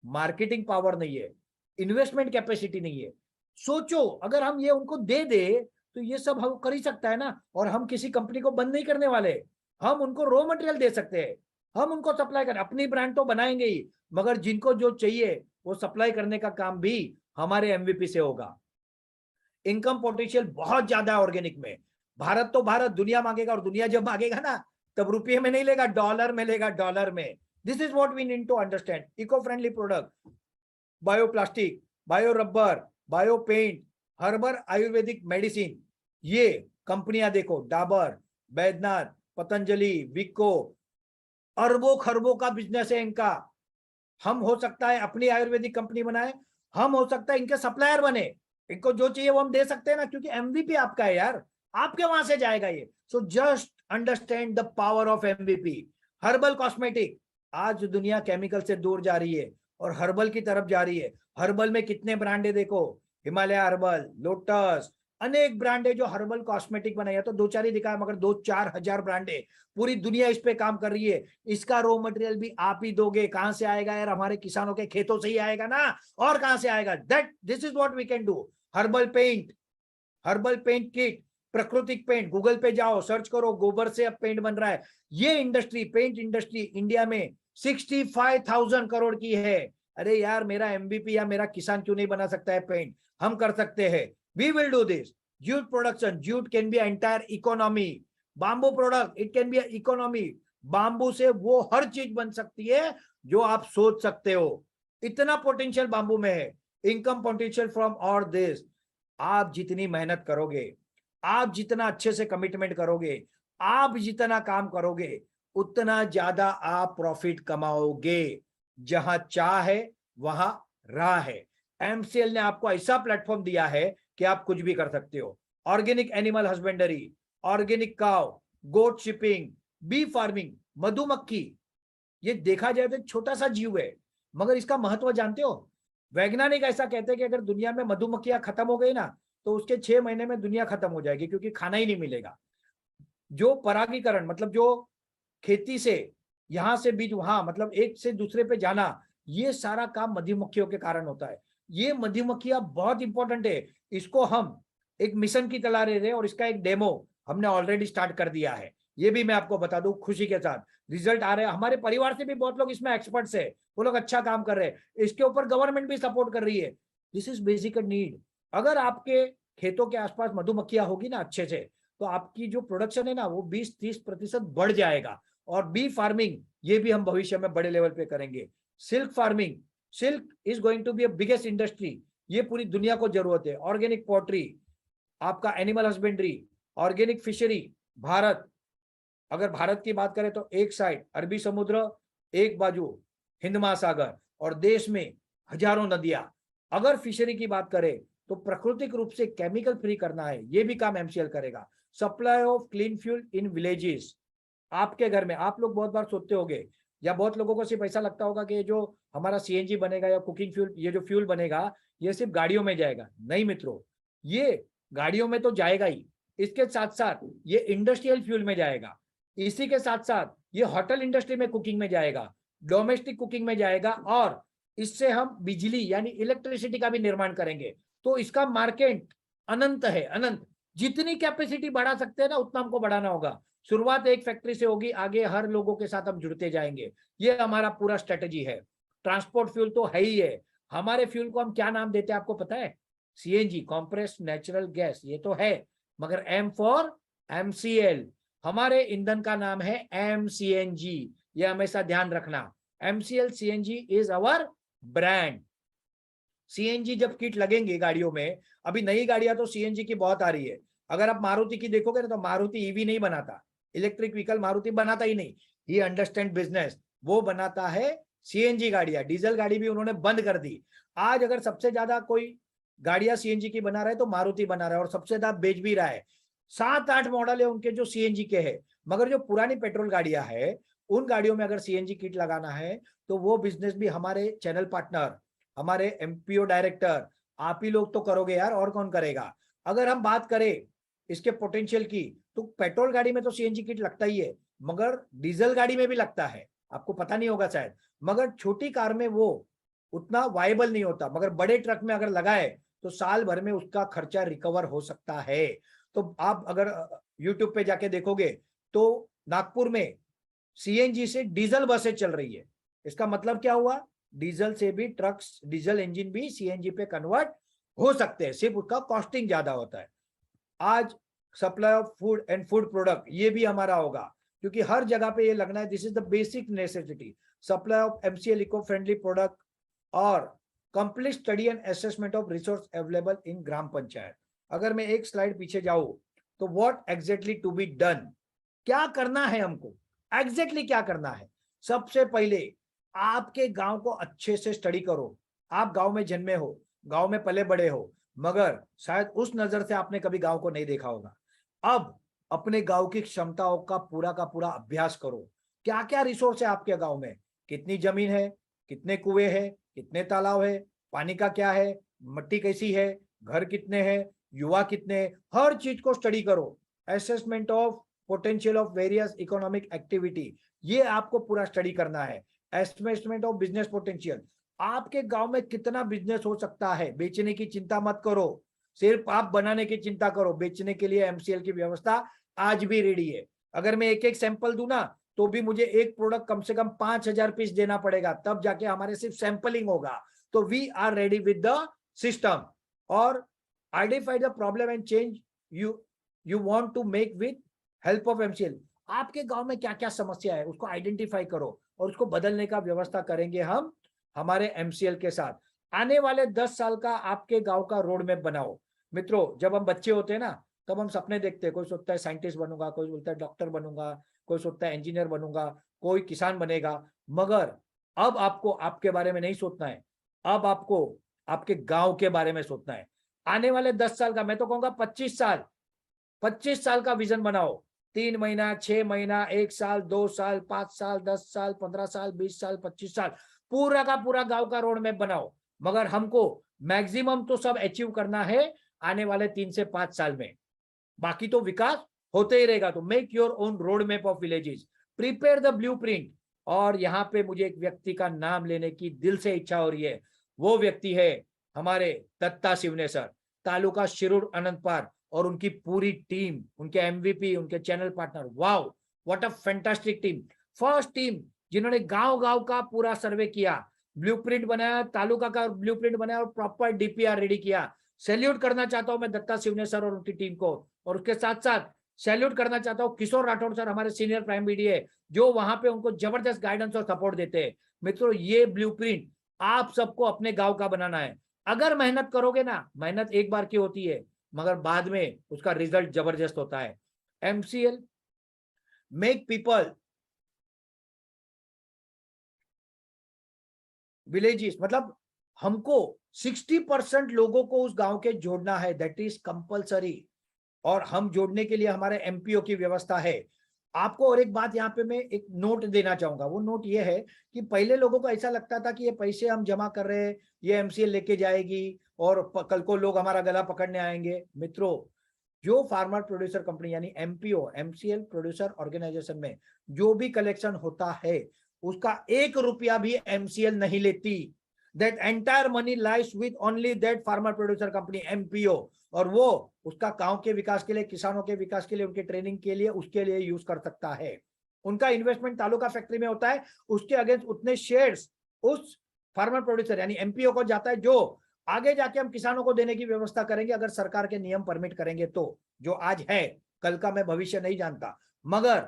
मार्केटिंग पावर नहीं है, इन्वेस्टमेंट कैपेसिटी नहीं है। सोचो, अगर हम ये उनको दे दे तो ये सब हम कर ही सकता है ना। और हम किसी कंपनी को बंद नहीं करने वाले, हम उनको रॉ मटेरियल दे सकते हैं, हम उनको सप्लाई कर, अपनी ब्रांड तो बनाएंगे ही, मगर जिनको जो चाहिए वो सप्लाई करने का काम भी हमारे एमवीपी से होगा। इनकम पोटेंशियल बहुत ज्यादा है ऑर्गेनिक में। भारत तो भारत, दुनिया मांगेगा, और दुनिया जब मांगेगा ना तब रुपये में नहीं लेगा, डॉलर में लेगा, डॉलर में। This is what we need to understand. Eco friendly product, bio plastic, bio rubber, bio paint, herbal ayurvedic medicine, ये कंपनियां देखो, डाबर, बैद्यनाथ, पतंजलि, विको, अरबों खरबों का बिजनेस है इनका। हम हो सकता है अपनी आयुर्वेदिक कंपनी बनाए, हम हो सकता है इनके सप्लायर बने, इनको जो चाहिए वो हम दे सकते हैं ना, क्योंकि एमवीपी आपका है यार, आपके वहां से जाएगा ये। So just understand the power of MVP. Herbal cosmetic, आज दुनिया केमिकल से दूर जा रही है और हर्बल की तरफ जा रही है। हर्बल में कितने ब्रांड है देखो, हिमालय हर्बल, लोटस, अनेक ब्रांड है जो हर्बल कॉस्मेटिक बनाया। तो 2-4 ही दिखाया, मगर 2-4 हजार ब्रांड है, पूरी दुनिया इस पे काम कर रही है। इसका रॉ मटेरियल भी आप ही दोगे। कहां से आएगा यार? हमारे किसानों के खेतों से ही आएगा ना, और कहां से आएगा? That this is what we can do. Herbal paint, herbal paint kit, प्राकृतिक पेंट, गूगल पे जाओ, सर्च करो, गोबर से अब पेंट बन रहा है। ये इंडस्ट्री, पेंट इंडस्ट्री इंडिया में 65,000 करोड़ की है। अरे यार, मेरा एमबीपी या मेरा किसान क्यों नहीं बना सकता है पेंट? हम कर सकते हैं। We will do this. Jute production, jute can be entire economy. Bamboo product, it can be economy. Bamboo से वो हर चीज बन सकती है जो आप सोच सकते हो। इतना पोटेंशियल बाम्बू में है। Income potential from all this. आप जितनी मेहनत करोगे, आप जितना अच्छे से कमिटमेंट करोगे, आप जितना काम करोगे, उतना ज्यादा आप प्रॉफिट कमाओगे। जहां चाह है वहां राह है। एमसीएल ने आपको ऐसा प्लेटफॉर्म दिया है कि आप कुछ भी कर सकते हो। Organic animal husbandry, organic cow, goat shipping, bee farming, मधुमक्खी। ये देखा जाए तो छोटा सा जीव है, मगर इसका महत्व जानते हो? वैज्ञानिक ऐसा कहते हैं कि अगर दुनिया में मधुमक्खियां खत्म हो गई ना, तो उसके 6 महीने में दुनिया खत्म हो जाएगी, क्योंकि खाना ही नहीं मिलेगा। जो परागीकरण, मतलब जो खेती से यहां से बीज वहां, मतलब एक से दूसरे पे जाना, ये सारा काम मधुमक्खियों के कारण होता है। ये मधुमक्खियां बहुत इंपॉर्टेंट है। इसको हम एक मिशन की चला रहे थे, और इसका एक डेमो हमने ऑलरेडी स्टार्ट कर दिया है। ये भी मैं आपको बता दूं खुशी के साथ, रिजल्ट आ रहे हैं। हमारे परिवार से भी बहुत लोग इसमें एक्सपर्ट्स है, वो लोग अच्छा काम कर रहे हैं। इसके ऊपर गवर्नमेंट भी सपोर्ट कर रही है। This is basic need. अगर आपके खेतों के आसपास मधुमक्खियां होगी ना अच्छे से, तो आपकी जो प्रोडक्शन है ना वो 20-30% बढ़ जाएगा। और बी फार्मिंग, ये भी हम भविष्य में बड़े लेवल पे करेंगे। Silk farming, silk is going to be a biggest industry. ये पूरी दुनिया को जरूरत है। ऑर्गेनिक पोल्ट्री, आपका animal husbandry, organic fishery. Bharat, अगर भारत की बात करें तो एक साइड अरबी समुद्र, एक बाजू हिंद महासागर, और देश में हजारों नदियां। अगर फिशरी की बात करें तो प्राकृतिक रूप से केमिकल फ्री करना है, ये भी काम एमसीएल करेगा। Supply of clean fuel in villages, आपके घर में आप लोग बहुत बार सोचते होंगे या बहुत लोगों को सिर्फ ऐसा लगता होगा कि जो हमारा सीएनजी बनेगा या कुकिंग फ्यूल, ये जो फ्यूल बनेगा ये सिर्फ गाड़ियों में जाएगा। नहीं मित्रों, ये गाड़ियों में तो जाएगा ही, इसके साथ साथ ये इंडस्ट्रियल फ्यूल में जाएगा, इसी के साथ साथ ये होटल इंडस्ट्री में कुकिंग में जाएगा, डोमेस्टिक कुकिंग में जाएगा, और इससे हम बिजली यानी इलेक्ट्रिसिटी का भी निर्माण करेंगे। तो इसका मार्केट अनंत है, अनंत। जितनी कैपेसिटी बढ़ा सकते हैं ना उतना हमको बढ़ाना होगा। शुरुआत एक फैक्ट्री से होगी, आगे हर लोगों के साथ हम जुड़ते जाएंगे। ये हमारा पूरा स्ट्रेटेजी है। ट्रांसपोर्ट फ्यूल तो है ही है। हमारे फ्यूल को हम क्या नाम देते हैं आपको पता है? सीएनजी, कॉम्प्रेस्ड नेचुरल गैस, ये तो है, मगर एम फॉर एमसीएल। हमारे ईंधन का नाम है एमसीएनजी, ये हमेशा ध्यान रखना। MCL CNG is our brand. CNG जब किट लगेंगे गाड़ियों में, अभी नई गाड़ियां तो सीएनजी की बहुत आ रही है। अगर आप मारुति की देखोगे ना तो मारुति ईवी नहीं बनाता, इलेक्ट्रिक व्हीकल मारुति बनाता ही नहीं। ही अंडरस्टैंड बिजनेस, वो बनाता है सीएनजी गाड़ियां। डीजल गाड़ी भी उन्होंने बंद कर दी। आज अगर सबसे ज्यादा कोई गाड़ियां सीएनजी की बना रहा है तो मारुति बना रहा है, और सबसे ज्यादा बेच भी रहा है। 7-8 मॉडल है उनके जो सीएनजी के हैं, मगर जो पुरानी पेट्रोल गाड़ियां है उन गाड़ियों में अगर सीएनजी किट लगाना है तो वो बिजनेस भी हमारे चैनल पार्टनर, हमारे एमपीओ डायरेक्टर, आप ही लोग तो करोगे यार, और कौन करेगा। अगर हम बात करें इसके पोटेंशियल की, तो पेट्रोल गाड़ी में तो सीएनजी किट लगता ही है, मगर डीजल गाड़ी में भी लगता है। आपको पता नहीं होगा शायद, मगर छोटी कार में वो उतना वायबल नहीं होता, मगर बड़े ट्रक में अगर लगाए तो साल भर में उसका खर्चा रिकवर हो सकता है। तो आप अगर यूट्यूब पे जाके देखोगे तो नागपुर में सीएनजी से डीजल बसें चल रही है। इसका मतलब क्या हुआ? डीजल से भी ट्रक्स, डीजल इंजन भी सीएनजी पे कन्वर्ट हो सकते हैं, सिर्फ उसका कॉस्टिंग ज्यादा होता है। आज supply of food and food product, ये भी हमारा होगा, क्योंकि हर जगह पे ये लगना है। This is the basic necessity. Supply of MCL eco friendly product और complete study and assessment of resource available in gram panchayat. अगर मैं एक स्लाइड पीछे जाऊं तो what exactly to be done, क्या करना है हमको, एग्जैक्टली क्या करना है। सबसे पहले आपके गांव को अच्छे से स्टडी करो। आप गांव में जन्मे हो, गांव में पले बड़े हो, मगर शायद उस नजर से आपने कभी गांव को नहीं देखा होगा। अब अपने गांव की क्षमताओं का पूरा अभ्यास करो। क्या क्या रिसोर्स है आपके गांव में, कितनी जमीन है, कितने कुएं हैं, कितने तालाब है, पानी का क्या है, मिट्टी कैसी है, घर कितने हैं, युवा कितने, हर चीज को स्टडी करो। Assessment of potential of various economic activity, ये आपको पूरा स्टडी करना है। एस्टिमेट ऑफ बिजनेस पोटेंशियल, आपके गांव में कितना बिजनेस हो सकता है। बेचने की चिंता मत करो, सिर्फ आप बनाने की चिंता करो। बेचने के लिए एमसीएल की व्यवस्था आज भी रेडी है। अगर मैं एक एक सैंपल दूं ना तो भी मुझे एक प्रोडक्ट कम से कम 5,000 पीस देना पड़ेगा, तब जाके हमारे सिर्फ सैंपलिंग होगा। तो we are ready with the system. और identify the problem and change you want to make with help of MCL. आपके गांव में क्या क्या समस्या है उसको आइडेंटिफाई करो और उसको बदलने का व्यवस्था करेंगे हम हमारे एमसीएल के साथ। आने वाले 10 साल का आपके गांव का रोड मैप बनाओ। मित्रों, जब हम बच्चे होते हैं ना तब हम सपने देखते हैं। कोई सोचता है साइंटिस्ट बनूंगा, कोई बोलता है डॉक्टर बनूंगा, कोई सोचता है इंजीनियर बनूंगा, कोई किसान बनेगा। मगर अब आपको आपके बारे में नहीं सोचना है, अब आपको आपके गांव के बारे में सोचना है। आने वाले 10 साल का, मैं तो कहूंगा 25 साल का विजन बनाओ। 3 महीना, 6 महीना, 1 साल, 2 साल, 5 साल, 10 साल, 15 साल, 20 साल, 25 साल, पूरा का पूरा गांव का रोड मैप बनाओ। मगर हमको मैक्सिमम तो सब अचीव करना है आने वाले 3 से 5 साल में, बाकी तो विकास होते ही रहेगा। तो make your own road map of villages, prepare the blueprint. और यहाँ पे मुझे एक व्यक्ति का नाम लेने की दिल से इच्छा हो रही है। वो व्यक्ति है हमारे दत्ता शिवने सर, तालुका शिरूर अनंतपार, और उनकी पूरी टीम, उनके एमवीपी, उनके channel partner. Wow, what a fantastic team. First team जिन्होंने गांव गांव का पूरा सर्वे किया, ब्लूप्रिंट बनाया, तालुका का ब्लूप्रिंट बनाया और प्रॉपर डीपीआर रेडी किया। सैल्यूट करना चाहता हूं मैं दत्ता शिवने सर और उनकी टीम को। और उसके साथ साथ सैल्यूट करना चाहता हूं किशोर राठौड़ सर, हमारे सीनियर प्राइम बीडीए, जो वहां पे उनको जबरदस्त गाइडेंस और सपोर्ट देते हैं। मित्रों, ये ब्लूप्रिंट आप सबको अपने गांव का बनाना है। अगर मेहनत करोगे ना, मेहनत एक बार की होती है मगर बाद में उसका रिजल्ट जबरदस्त होता है। एमसीएल मेक पीपल विलेजेस, मतलब हमको 60% लोगों को उस गांव के जोड़ना है, दैट इज कंपलसरी। और हम जोड़ने के लिए हमारे एमपीओ की व्यवस्था है। आपको और एक बात यहाँ पे मैं एक नोट देना चाहूंगा, वो नोट ये है कि पहले लोगों को ऐसा लगता था कि ये पैसे हम जमा कर रहे हैं, ये एमसीएल लेके जाएगी और कल को लोग हमारा गला पकड़ने आएंगे। मित्रों, जो फार्मर प्रोड्यूसर कंपनी यानी एमपीओ, एमसीएल प्रोड्यूसर ऑर्गेनाइजेशन में जो भी कलेक्शन होता है, उसका 1 रुपया भी एमसीएल नहीं लेती। That entire money lies with only that farmer producer company MPO, और वो उसका गांव के विकास के लिए, किसानों के विकास के लिए, उनके ट्रेनिंग के लिए, उसके लिए यूज कर सकता है। उनका इन्वेस्टमेंट तालुका फैक्ट्री में होता है, उसके अगेंस्ट उतने शेयर्स उस फार्मर प्रोड्यूसर यानी एमपीओ को जाता है, जो आगे जाके हम किसानों को देने की व्यवस्था करेंगे अगर सरकार के नियम परमिट करेंगे तो। जो आज है, कल का मैं भविष्य नहीं जानता, मगर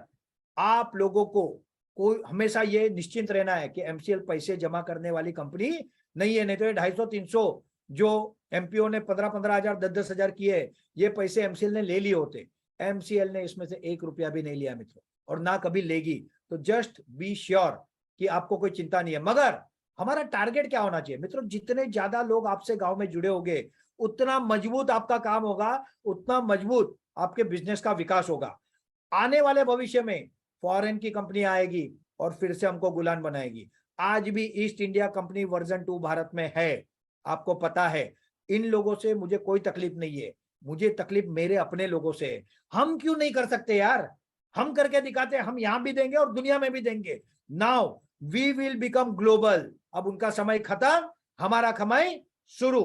आप लोगों को कोई हमेशा ये निश्चिंत रहना है कि एमसीएल पैसे जमा करने वाली कंपनी नहीं है। नहीं तो ये 250-300 जो एमपीओ ने 15-15 हजार 10-10 हजार किए, ये पैसे एमसीएल ने ले लिए होते। एमसीएल ने इसमें से 1 रुपया भी नहीं लिया मित्रों, और ना कभी लेगी। तो जस्ट बी श्योर कि आपको कोई चिंता नहीं है। मगर हमारा टारगेट क्या होना चाहिए मित्रों? जितने ज्यादा लोग आपसे गांव में जुड़े होंगे, उतना मजबूत आपका काम होगा, उतना मजबूत आपके बिजनेस का विकास होगा। आने वाले भविष्य में फॉरेन की कंपनी आएगी और फिर से हमको गुलाम बनाएगी। आज भी east India company version 2 Bharat में है, आपको पता है। इन लोगों से मुझे कोई तकलीफ नहीं है, मुझे तकलीफ मेरे अपने लोगों से है। हम क्यों नहीं कर सकते यार? हम करके दिखाते हैं, हम यहां भी देंगे और दुनिया में भी देंगे। Now we will become global. अब उनका समय खत्म, हमारा समय शुरू।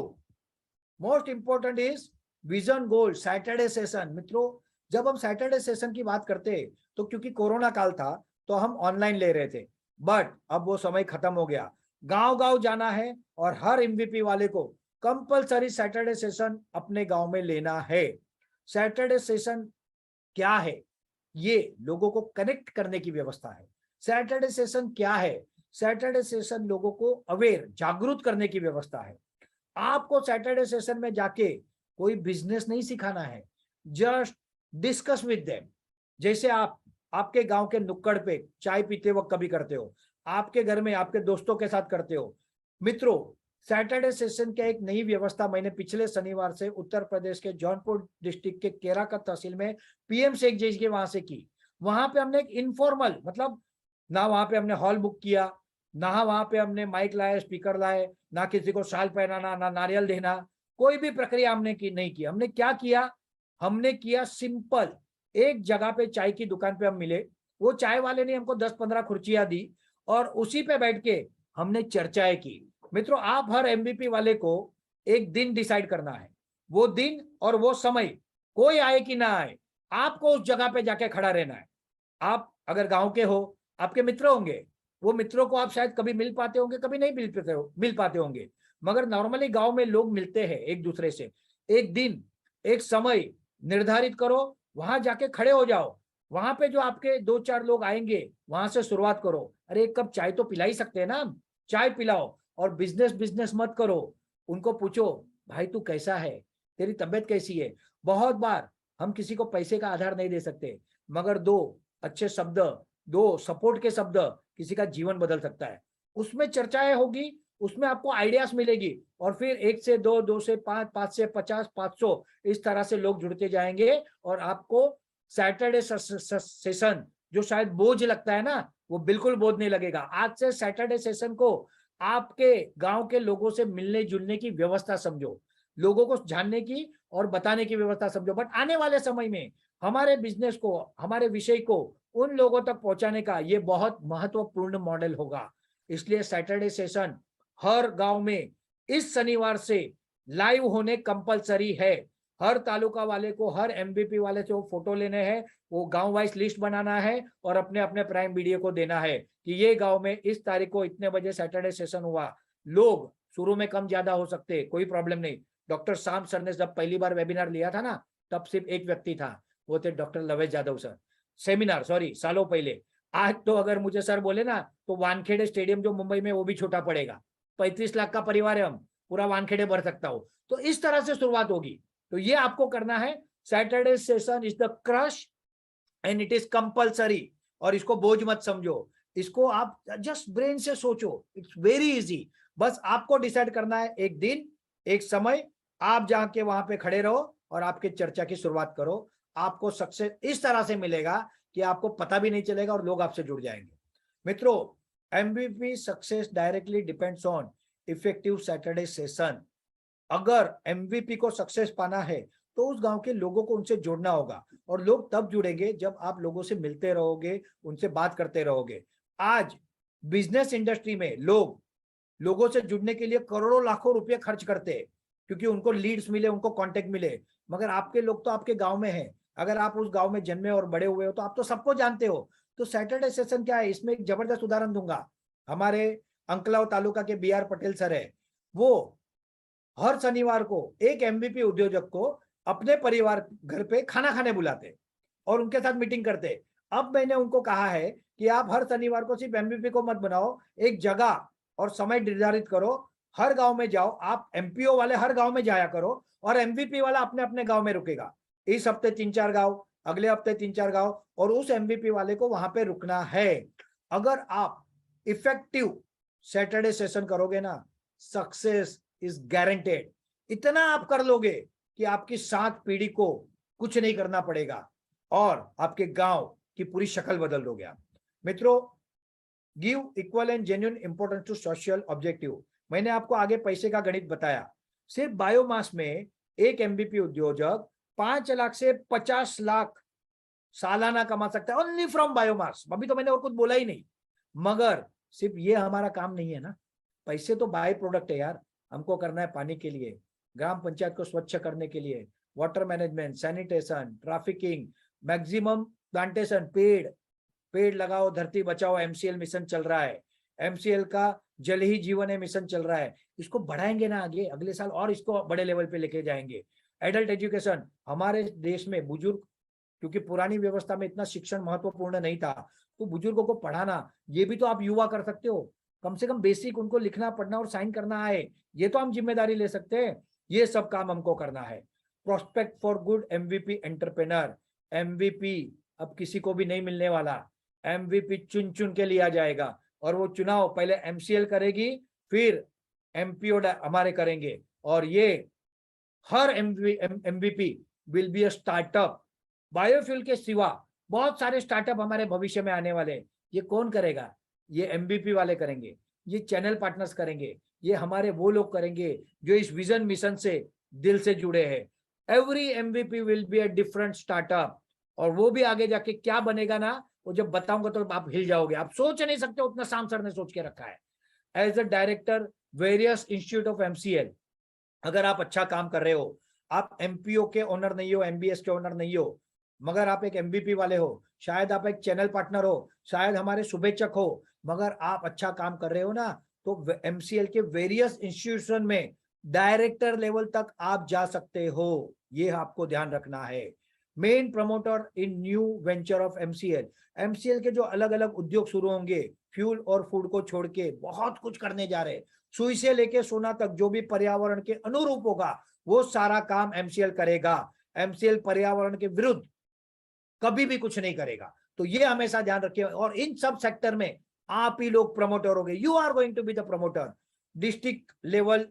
Most important is vision goal Saturday session. मित्रों, जब हम सैटरडे सेशन की बात करते तो क्योंकि कोरोना काल था तो हम ऑनलाइन ले रहे थे, बट अब वो समय खत्म हो गया। गांव गांव जाना है और हर एमवीपी वाले को कंपलसरी सैटरडे सेशन अपने गांव में लेना है। सैटरडे सेशन क्या है? ये लोगों को कनेक्ट करने की व्यवस्था है। सैटरडे सेशन क्या है? सैटरडे सेशन लोगों को अवेयर, जागरूक करने की व्यवस्था है। आपको सैटरडे सेशन में जाके कोई बिजनेस नहीं सिखाना है, जस्ट डिस्कस विद देम। जैसे आप आपके गांव के नुक्कड़ पे चाय पीते वक्त कभी करते हो, आपके घर में आपके दोस्तों के साथ करते हो। मित्रों, सैटरडे सेशन की एक नई व्यवस्था मैंने पिछले शनिवार से उत्तर प्रदेश के जौनपुर डिस्ट्रिक्ट के केराकत तहसील में पीएम शेख जी के वहां से की। वहां पे हमने एक इनफॉर्मल, मतलब ना वहां पे हमने हॉल बुक किया, ना वहां पे हमने माइक लाए, स्पीकर लाए, ना किसी को शाल पहनाना, ना नारियल देना, कोई भी प्रक्रिया हमने की नहीं की। हमने क्या किया? हमने किया सिंपल, एक जगह पे चाय की दुकान पे हम मिले, वो चाय वाले ने हमको 10-15 खुर्चियां दी और उसी पे बैठ के हमने चर्चाएं की। मित्रों, आप हर एमबीपी वाले को एक दिन डिसाइड करना है, वो दिन और वो समय, कोई आए कि ना आए, आपको उस जगह पे जाके खड़ा रहना है। आप अगर गांव के हो, आपके मित्र होंगे, वो मित्रों को आप शायद कभी मिल पाते होंगे, कभी नहीं मिल पाते होंगे, मगर नॉर्मली गांव में लोग मिलते हैं एक दूसरे से। एक दिन, एक समय निर्धारित करो, वहां जाके खड़े हो जाओ। वहां पे जो आपके 2-4 लोग आएंगे, वहां से शुरुआत करो। अरे एक कप चाय तो पिला ही सकते हैं ना हम, चाय पिलाओ। और बिजनेस बिजनेस मत करो, उनको पूछो, भाई तू कैसा है, तेरी तबीयत कैसी है। बहुत बार हम किसी को पैसे का आधार नहीं दे सकते, मगर 2 अच्छे शब्द, 2 सपोर्ट के शब्द किसी का जीवन बदल सकता है। उसमें चर्चाएं होगी, उसमें आपको आइडियाज मिलेगी, और फिर 1 से 2, 2 से 5, 5 से 50, 500, इस तरह से लोग जुड़ते जाएंगे। और आपको सैटरडे सेशन जो शायद बोझ लगता है ना, वो बिल्कुल बोझ नहीं लगेगा। आज से सैटरडे सेशन को आपके गांव के लोगों से मिलने जुलने की व्यवस्था समझो, लोगों को जानने की और बताने की व्यवस्था समझो। बट आने वाले समय में हमारे बिजनेस को, हमारे विषय को उन लोगों तक पहुंचाने का ये बहुत महत्वपूर्ण मॉडल होगा। इसलिए सैटरडे सेशन हर गांव में इस शनिवार से लाइव होने कंपलसरी है। हर तालुका वाले को, हर एमबीपी वाले से वो फोटो लेने हैं, वो गांव वाइज लिस्ट बनाना है और अपने अपने प्राइम वीडियो को देना है कि ये गांव में इस तारीख को इतने बजे सैटरडे सेशन हुआ। लोग शुरू में कम ज्यादा हो सकते, कोई प्रॉब्लम नहीं। डॉक्टर शाम सर ने जब पहली बार वेबिनार लिया था ना, तब सिर्फ एक व्यक्ति था, वो थे doctor लवेश Yadav sir. Seminar, sorry, सालों पहले। आज तो अगर मुझे सर बोले ना, तो वानखेड़े स्टेडियम जो मुंबई में, वो भी छोटा पड़ेगा। 35 लाख का परिवार है, हम पूरा वानखेड़े भर सकता हो। तो इस तरह से शुरुआत होगी। तो ये आपको करना है। Saturday session is the crush and it is compulsory. और इसको बोझ मत समझो, इसको आप जस्ट ब्रेन से सोचो, इट्स वेरी इजी। बस आपको डिसाइड करना है, एक दिन एक समय आप जाके वहां पे खड़े रहो और आपके चर्चा की शुरुआत करो। आपको सक्सेस इस तरह से मिलेगा कि आपको पता भी नहीं चलेगा और लोग आपसे जुड़ जाएंगे। मित्रों, MVP success directly depends on effective Saturday session. अगर एमवीपी को सक्सेस पाना है तो उस गांव के लोगों को उनसे जोड़ना होगा, और लोग तब जुड़ेंगे जब आप लोगों से मिलते रहोगे, उनसे बात करते रहोगे। आज बिजनेस इंडस्ट्री में लोगों से जुड़ने के लिए करोड़ों लाखों रुपए खर्च करते हैं, क्योंकि उनको लीड्स मिले, उनको कांटेक्ट मिले। मगर आपके लोग तो आपके गांव में हैं। अगर आप उस गांव में जन्मे और बड़े हुए हो तो आप तो सबको जानते हो। तो सैटरडे सेशन क्या है, इसमें एक जबरदस्त उदाहरण दूंगा। हमारे अंकलाव तालुका के बी आर पटेल सर है, वो हर शनिवार को एक एमवीपी उद्योजक को अपने परिवार घर पे खाना खाने बुलाते और उनके साथ मीटिंग करते। अब मैंने उनको कहा है कि आप हर शनिवार को सिर्फ एमवीपी को मत बनाओ, एक जगह और समय निर्धारित करो, हर गांव में जाओ। आप एमपीओ वाले हर गांव में जाया करो और एमवीपी वाला अपने अपने गांव में रुकेगा। इस हफ्ते 3-4 गांव, अगले हफ्ते 3-4 गांव, और उस एमवीपी वाले को वहां पे रुकना है। अगर आप इफेक्टिव सैटरडे सेशन करोगे ना, सक्सेस इज गारंटेड। इतना आप कर लोगे कि आपकी 7 पीढ़ी को कुछ नहीं करना पड़ेगा और आपके गांव की पूरी शक्ल बदल दोगे आप। मित्रों, give equal and genuine importance to social objective. मैंने आपको आगे पैसे का गणित बताया। सिर्फ बायोमास में एक एमबीपी उद्योजक 5 लाख से 50 लाख सालाना कमा सकता है, ओनली फ्रॉम बायोमास। अभी तो मैंने और कुछ बोला ही नहीं। मगर सिर्फ ये हमारा काम नहीं है ना, पैसे तो बाय प्रोडक्ट है यार। हमको करना है पानी के लिए, ग्राम पंचायत को स्वच्छ करने के लिए, water management, sanitation, trafficking, maximum plantation, पेड़ लगाओ धरती बचाओ, एमसीएल मिशन चल रहा है। एमसीएल का जल ही जीवन है मिशन चल रहा है। इसको बढ़ाएंगे ना आगे, अगले साल और इसको बड़े लेवल पे लेके जाएंगे। एडल्ट एजुकेशन, हमारे देश में बुजुर्ग, क्योंकि पुरानी व्यवस्था में इतना शिक्षण महत्वपूर्ण नहीं था, तो बुजुर्गों को पढ़ाना, ये भी तो आप युवा कर सकते हो। कम से कम बेसिक उनको लिखना पढ़ना और साइन करना आए, ये तो हम जिम्मेदारी ले सकते हैं। ये सब काम हमको करना है। Prospect for good MVP entrepreneur. MVP अब किसी को भी नहीं मिलने वाला। एमवीपी चुन चुन के लिया जाएगा और वो चुनाव पहले एमसीएल करेगी, फिर एमपीओ हमारे करेंगे। और ये हर MVP will be a startup. Biofuel के सिवा बहुत सारे स्टार्टअप हमारे भविष्य में आने वाले। ये कौन करेगा? ये एमबीपी वाले करेंगे, ये चैनल पार्टनर्स करेंगे, ये हमारे वो लोग करेंगे जो इस विजन मिशन से दिल से जुड़े हैं। Every MVP will be a different startup. और वो भी आगे जाके क्या बनेगा ना, वो जब बताऊंगा तो आप हिल जाओगे। आप सोच नहीं सकते उतना शाम सर ने सोच के रखा है। As a director various institute of MCL, अगर आप अच्छा काम कर रहे हो, आप एमपीओ के ओनर नहीं हो, एमबीएस के ओनर नहीं हो, मगर आप एक एमबीपी वाले हो, शायद आप एक चैनल पार्टनर हो, शायद हमारे शुभेच्छक हो, मगर आप अच्छा काम कर रहे हो ना, तो एमसीएल के वेरियस इंस्टीट्यूशन में डायरेक्टर लेवल तक आप जा सकते हो। ये आपको ध्यान रखना है। Main promoter in new venture of MCL. MCL के जो अलग अलग उद्योग शुरू होंगे, फ्यूल और फूड को छोड़ के बहुत कुछ करने जा रहे हैं। सुई से लेके सोना तक जो भी पर्यावरण के अनुरूप होगा वो सारा काम एमसीएल करेगा। एमसीएल पर्यावरण के विरुद्ध कभी भी कुछ नहीं करेगा। तो ये हमेशा ध्यान रखिए। और इन सब सेक्टर में आप ही लोग प्रमोटर होंगे। You are going to be the promoter. District level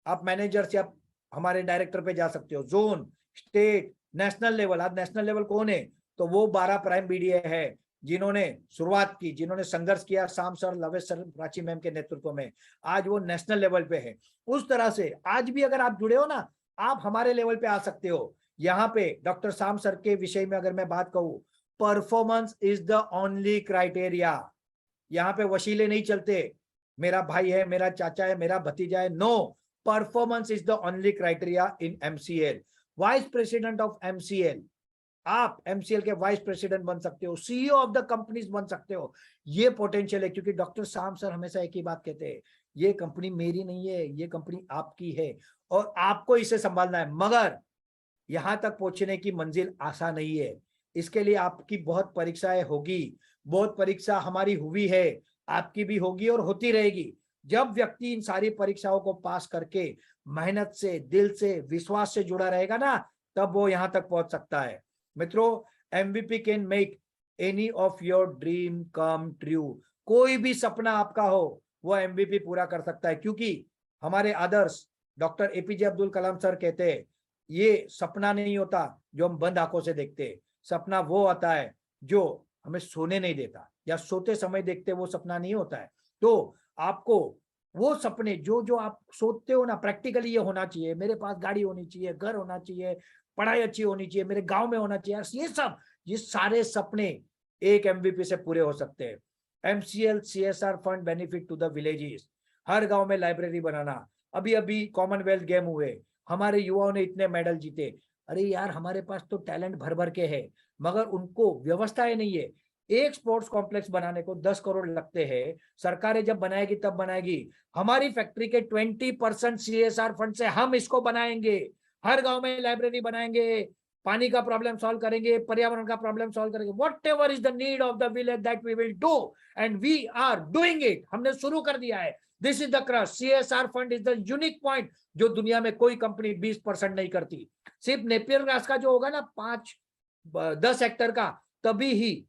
आप मैनेजर से आप हमारे डायरेक्टर पे जा सकते हो, जोन, स्टेट, नेशनल लेवल। आज नेशनल लेवल कौन है? तो वो 12 प्राइम बीडीए है जिन्होंने शुरुआत की, जिन्होंने संघर्ष किया शाम सर, लवेश सर, प्राची मैम के नेतृत्व में। आज वो नेशनल लेवल पे है। उस तरह से आज भी अगर आप जुड़े हो ना, आप हमारे लेवल पे आ सकते हो। यहाँ पे डॉक्टर शाम सर के विषय में अगर मैं बात कहूं, performance is the only criteria. यहाँ पे वशीले नहीं चलते, मेरा भाई है, मेरा चाचा है, मेरा भतीजा है। No, performance is the only criteria in MCL. Vice president of MCL, आप एमसीएल के वाइस प्रेसिडेंट बन सकते हो, सीईओ ऑफ द कंपनीज बन सकते हो। ये पोटेंशियल है, क्योंकि डॉक्टर शाम सर हमेशा एक ही बात कहते हैं, ये कंपनी मेरी नहीं है, ये कंपनी आपकी है और आपको इसे संभालना है। मगर यहां तक पहुंचने की मंजिल आसान नहीं है। इसके लिए आपकी बहुत परीक्षाएं होगी, बहुत परीक्षा हमारी हुई है, आपकी भी होगी और होती रहेगी। जब व्यक्ति इन सारी परीक्षाओं को पास करके मेहनत से, दिल से, विश्वास से जुड़ा रहेगा ना, तब वो यहां तक पहुंच सकता है। मित्रों, MVP can make any of your dream come true. कोई भी सपना आपका हो, वो एमवीपी पूरा कर सकता है, क्योंकि हमारे आदर्श doctor APJ Abdul Kalam sir कहते हैं, ये सपना नहीं होता जो हम बंद आंखों से देखते हैं, सपना वो आता है जो हमें सोने नहीं देता, या सोते समय देखते वो सपना नहीं होता है। तो आपको वो सपने जो जो आप सोचते हो ना, प्रैक्टिकली ये होना चाहिए, मेरे पास गाड़ी होनी चाहिए, घर होना चाहिए, पढ़ाई अच्छी होनी चाहिए, मेरे गांव में होना चाहिए, ये सारे सपने एक एमवीपी से पूरे हो सकते हैं। MCL CSR fund benefit to the villages, हर गांव में लाइब्रेरी बनाना। अभी अभी कॉमनवेल्थ गेम हुए, हमारे युवाओं ने इतने मेडल जीते। अरे यार, हमारे पास तो टैलेंट भर भर के है, मगर उनको व्यवस्थाएं नहीं है। एक स्पोर्ट्स कॉम्प्लेक्स बनाने को 10 करोड़ लगते हैं, सरकारें जब बनाएगी तब बनाएगी। हमारी फैक्ट्री के 20% सीएसआर फंड से हम इसको बनाएंगे, हर गांव में लाइब्रेरी बनाएंगे, पानी का प्रॉब्लम सॉल्व करेंगे, पर्यावरण का प्रॉब्लम सॉल्व करेंगे। Whatever is the need of the village that we will do, and we are doing it. हमने शुरू कर दिया है। This is the crush. CSR fund is the unique point जो दुनिया में कोई कंपनी 20% नहीं करती। सिर्फ नेपियर ग्रास का जो होगा ना 5-10 हेक्टर का, तभी ही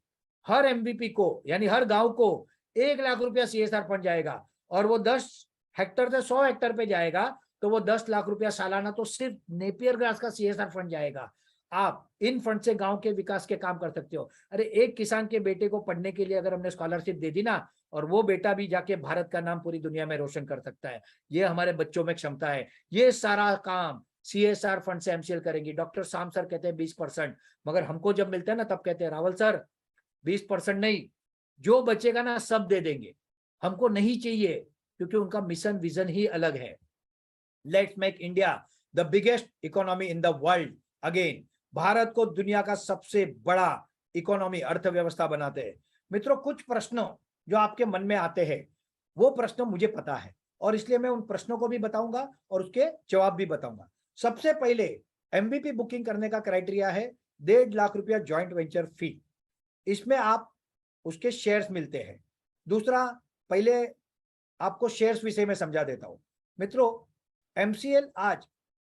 हर एमवीपी को, यानी हर गांव को 1 लाख रुपया सीएसआर फंड जाएगा, और वो 10 हेक्टर से 100 हेक्टर पे जाएगा तो वो 10 लाख रुपया सालाना तो सिर्फ नेपियर ग्रास का सीएसआर फंड जाएगा। आप इन फंड से गांव के विकास के काम कर सकते हो। अरे, एक किसान के बेटे को पढ़ने के लिए अगर हमने स्कॉलरशिप दे दी ना, और वो बेटा भी जाके भारत का नाम पूरी दुनिया में रोशन कर सकता है। ये हमारे बच्चों में क्षमता है। ये सारा काम सीएसआर फंड से एमसीएल करेंगी। डॉक्टर शाम सर कहते हैं 20%, मगर हमको जब मिलता है ना तब कहते हैं रावल सर 20% नहीं, जो बचेगा ना सब दे देंगे, हमको नहीं चाहिए, क्योंकि उनका मिशन विजन ही अलग है। Let's make India the biggest economy in the world again. Bharat को दुनिया का सबसे बड़ा इकोनॉमी, अर्थव्यवस्था बनाते हैं। मित्रों, कुछ प्रश्नों जो आपके मन में आते हैं वो प्रश्न मुझे पता है, और इसलिए मैं उन प्रश्नों को भी बताऊंगा और उसके जवाब भी बताऊंगा। सबसे पहले एमवीपी बुकिंग करने का क्राइटेरिया है 1.5 लाख रुपया ज्वाइंट वेंचर फी, इसमें आप उसके शेयर्स मिलते हैं। दूसरा, पहले आपको शेयर्स विषय में समझा देता हूं। मित्रों, एमसीएल आज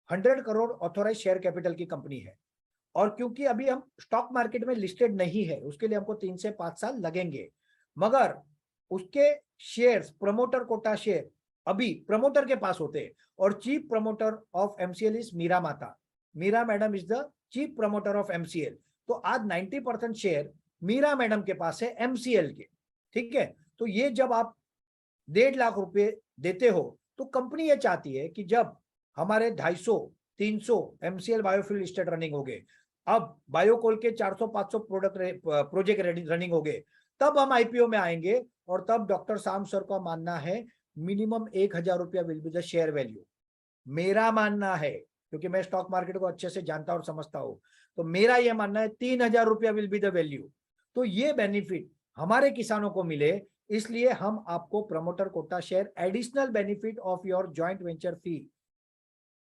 100 करोड़ ऑथोराइज शेयर कैपिटल की कंपनी है, और क्योंकि अभी हम स्टॉक मार्केट में लिस्टेड नहीं है, उसके लिए हमको 3 से 5 साल लगेंगे, मगर उसके शेयर्स, प्रमोटर कोटा शेयर अभी प्रमोटर के पास होते हैं, और chief promoter of MCL is Meera Mata. Meera madam is the chief promoter of MCL. तो आज 90% शेयर मीरा मैडम के पास है एमसीएल के। ठीक है, तो ये जब आप 1.5 लाख रुपए देते हो, तो कंपनी ये चाहती है कि जब हमारे 250-300 एमसीएल बायोफ्यूल स्टेट रनिंग हो गए, अब बायोकोल के 400-500 प्रोजेक्ट रनिंग हो गए, तब हम आईपीओ में आएंगे, और तब डॉक्टर शाम सर का मानना है मिनिमम 1,000 रुपया will be the share value. मेरा मानना है, क्योंकि मैं स्टॉक मार्केट को अच्छे से जानता और समझता हूं, तो मेरा यह मानना है 3,000 रुपया विल बी द वैल्यू। तो ये बेनिफिट हमारे किसानों को मिले, इसलिए हम आपको promoter quota share additional benefit of your joint venture fee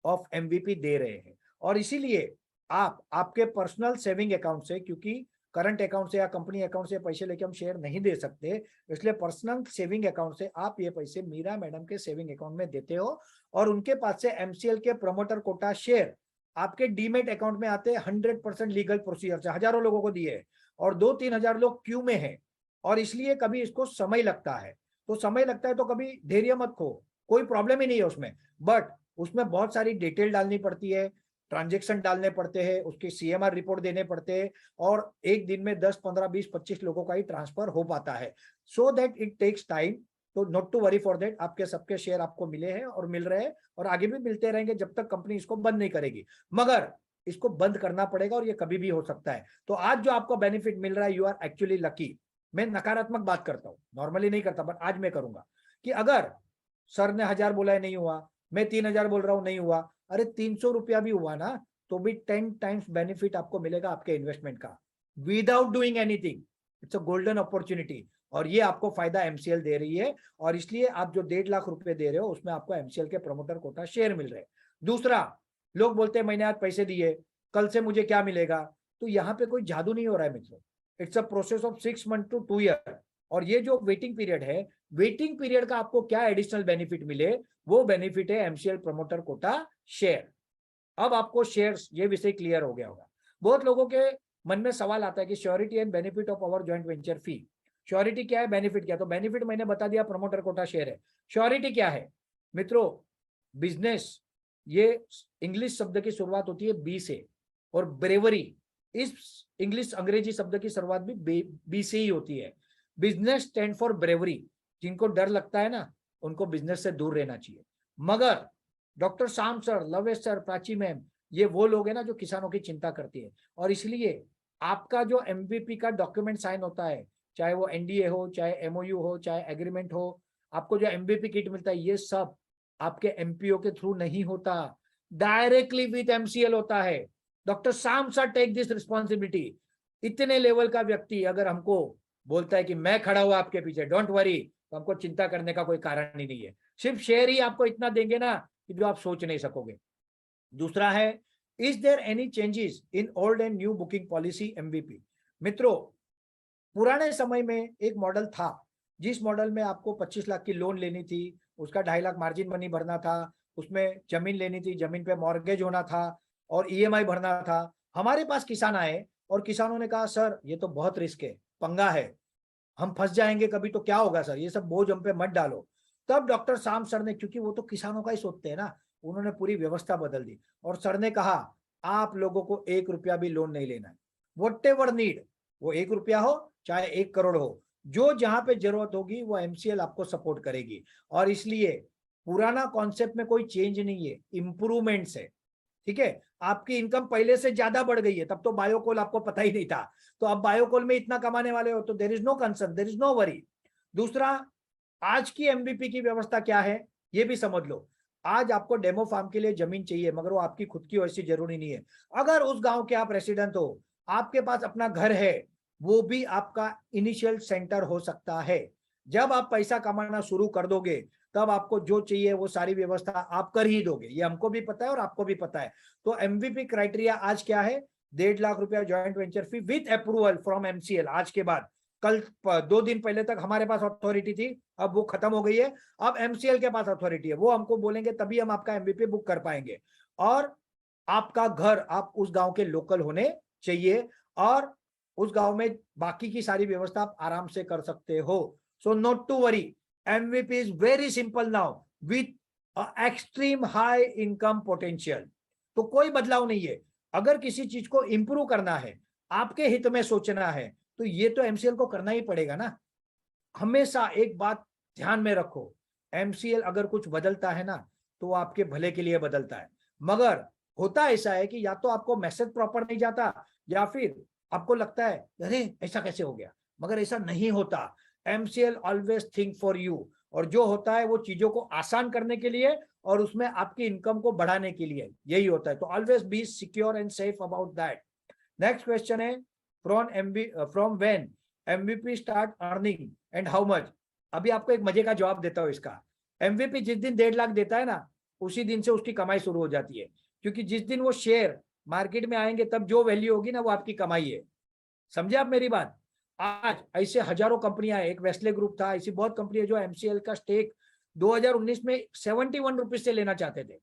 of MVP दे रहे हैं। और इसीलिए आप आपके पर्सनल सेविंग अकाउंट से, क्योंकि करंट अकाउंट से या कंपनी अकाउंट से पैसे लेके हम शेयर नहीं दे सकते, इसलिए पर्सनल सेविंग अकाउंट से आप ये पैसे मीरा मैडम के सेविंग अकाउंट में देते हो, और उनके पास से एमसीएल के प्रमोटर कोटा शेयर आपके डीमेट अकाउंट में आते हैं 100% लीगल प्रोसीजर से। हजारों लोगों को दिए, और 2-3 हजार लोग क्यू में हैं, और इसलिए कभी इसको समय लगता है। तो समय लगता है तो कभी धैर्य मत खो, कोई प्रॉब्लम ही नहीं है उसमें, बट उसमें बहुत सारी डिटेल डालनी पड़ती है, ट्रांजेक्शन डालने पड़ते हैं, उसकी सीएमआर रिपोर्ट देने पड़ते हैं, और एक दिन में 10, 15, 20, 25 लोगों का ही ट्रांसफर हो पाता है। So that it takes time. तो not to worry for that, आपके सबके शेयर आपको मिले हैं और मिल रहे हैं, और आगे भी मिलते रहेंगे जब तक कंपनी इसको बंद नहीं करेगी। मगर इसको बंद करना पड़ेगा, और ये कभी भी हो सकता है। तो आज जो आपको बेनिफिट मिल रहा है, यू आर एक्चुअली लकी। मैं नकारात्मक बात करता हूँ, नॉर्मली नहीं करता, बट आज मैं करूंगा कि अगर सर ने 1000 बोला है नहीं हुआ, मैं 3000 बोल रहा हूं नहीं हुआ, अरे 300 रुपया भी हुआ ना, तो भी 10 टाइम्स बेनिफिट आपको मिलेगा आपके इन्वेस्टमेंट का, without doing anything. It's a golden opportunity, और ये आपको फायदा एमसीएल दे रही है, और इसलिए आप जो 1.5 लाख रुपए दे रहे हो, उसमें आपको एमसीएल के प्रमोटर कोटा शेयर मिल रहे हैं। दूसरा, लोग बोलते हैं मैंने आज पैसे दिए, कल से मुझे क्या मिलेगा? तो यहाँ पे कोई जादू नहीं हो रहा है मित्रों। It's a process of 6 month to 2 year, और ये जो वेटिंग पीरियड है, वेटिंग पीरियड का आपको क्या एडिशनल बेनिफिट मिले, वो बेनिफिट है एमसीएल प्रमोटर कोटा शेयर। अब आपको शेयर्स, ये विषय क्लियर हो गया होगा। बहुत लोगों के मन में सवाल आता है कि surety and benefit of our joint venture fee. Surety क्या है, बेनिफिट क्या है? तो बेनिफिट मैंने बता दिया, प्रमोटर कोटा शेयर है। श्योरिटी क्या है मित्रों? बिजनेस, ये इंग्लिश शब्द की शुरुआत होती है बी से, और ब्रेवरी इस इंग्लिश अंग्रेजी शब्द की शुरुआत भी बी से ही होती है। Business stand for bravery. जिनको डर लगता है ना, उनको बिजनेस से दूर रहना चाहिए। मगर doctor Shyam sir, लवेश sir, Prachi ma'am, ये वो लोग हैं ना जो किसानों की चिंता करती है। और इसलिए आपका जो एमवीपी का डॉक्यूमेंट साइन होता है, चाहे वो एनडीए हो, चाहे एमओयू हो, चाहे एग्रीमेंट हो, आपको जो एमवीपी किट मिलता है, ये सब आपके एमपीओ के थ्रू नहीं होता, डायरेक्टली विद एमसीएल होता है। Doctor Shyam sir take this responsibility. इतने लेवल का व्यक्ति अगर हमको बोलता है कि मैं खड़ा हुआ आपके पीछे, डोंट वरी, तो हमको चिंता करने का कोई कारण ही नहीं है। सिर्फ शेयर ही आपको इतना देंगे ना कि जो आप सोच नहीं सकोगे। दूसरा है, is there any changes in old and new booking policy MVP? मित्रों, पुराने समय में एक मॉडल था, जिस मॉडल में आपको 25 लाख की लोन लेनी थी, उसका 2.5 लाख मार्जिन मनी भरना था, उसमें जमीन लेनी थी, जमीन पे मॉर्गेज होना था और ईएमआई भरना था। हमारे पास किसान आए और किसानों ने कहा सर ये तो बहुत रिस्क है, पंगा है, हम फंस जाएंगे कभी तो क्या होगा सर, ये सब बोझ हम पे मत डालो। तब डॉक्टर श्याम सर ने, क्योंकि वो तो किसानों का ही सोचते हैं ना, उन्होंने पूरी व्यवस्था बदल दी और सर ने कहा आप लोगों को 1 रुपया भी लोन नहीं लेना है। वट एवर नीड, वो 1 रुपया हो चाहे 1 करोड़ हो, जो जहां पे जरूरत होगी वो एमसीएल आपको सपोर्ट करेगी। और इसलिए पुराना कॉन्सेप्ट में कोई चेंज नहीं है, इंप्रूवमेंट्स है। ठीक है, आपकी इनकम पहले से ज्यादा बढ़ गई है, तब तो बायोकोल आपको पता ही नहीं था, तो अब बायोकोल में इतना कमाने वाले हो तो there is no concern, there is no worry. दूसरा, आज की एमबीपी की व्यवस्था क्या है ये भी समझ लो। आज आपको डेमो फार्म के लिए जमीन चाहिए, मगर वो आपकी खुद की वैसी जरूरी नहीं है। अगर उस गांव के आप रेसिडेंट हो, आपके पास अपना घर है, वो भी आपका इनिशियल सेंटर हो सकता है। जब आप पैसा कमाना शुरू कर दोगे, तब आपको जो चाहिए वो सारी व्यवस्था आप कर ही दोगे, ये हमको भी पता है और आपको भी पता है। तो एमवीपी क्राइटेरिया आज क्या है? 1.5 लाख रुपया joint venture fee with approval from MCL. आज के बाद, कल 2 दिन पहले तक हमारे पास अथॉरिटी थी, अब वो खत्म हो गई है, अब एमसीएल के पास अथॉरिटी है। वो हमको बोलेंगे तभी हम आपका एमवीपी बुक कर पाएंगे। और आपका घर, आप उस गांव के लोकल होने चाहिए और उस गांव में बाकी की सारी व्यवस्था आप आराम से कर सकते हो। So not to worry, MVP is very simple now with extreme high income potential. तो कोई बदलाव नहीं है। अगर किसी चीज को इंप्रूव करना है, आपके हित में सोचना है, तो ये तो एमसीएल को करना ही पड़ेगा ना। हमेशा एक बात ध्यान में रखो, एमसीएल अगर कुछ बदलता है ना, तो वो आपके भले के लिए बदलता है। मगर होता ऐसा है कि या तो आपको मैसेज प्रॉपर नहीं जाता, या फिर आपको लगता है अरे ऐसा कैसे हो गया, मगर ऐसा नहीं होता। MCL always think for you, और जो होता है वो चीजों को आसान करने के लिए और उसमें आपकी इनकम को बढ़ाने के लिए, यही होता है। तो always be secure and safe about that. Next question है, from when MVP start earning and how much? अभी आपको एक मजे का जवाब देता हूं इसका। एमवीपी जिस दिन 1.5 लाख देता है ना, उसी दिन से उसकी कमाई शुरू हो जाती है, क्योंकि जिस दिन वो शेयर मार्केट में आएंगे तब जो वैल्यू होगी ना, वो आपकी कमाई है। समझे आप मेरी बात? आज ऐसे हजारों कंपनियां हैं, एक वेस्ले ग्रुप था, ऐसी बहुत कंपनी है जो एमसीएल का स्टेक 2019 में 71 रुपीज से लेना चाहते थे।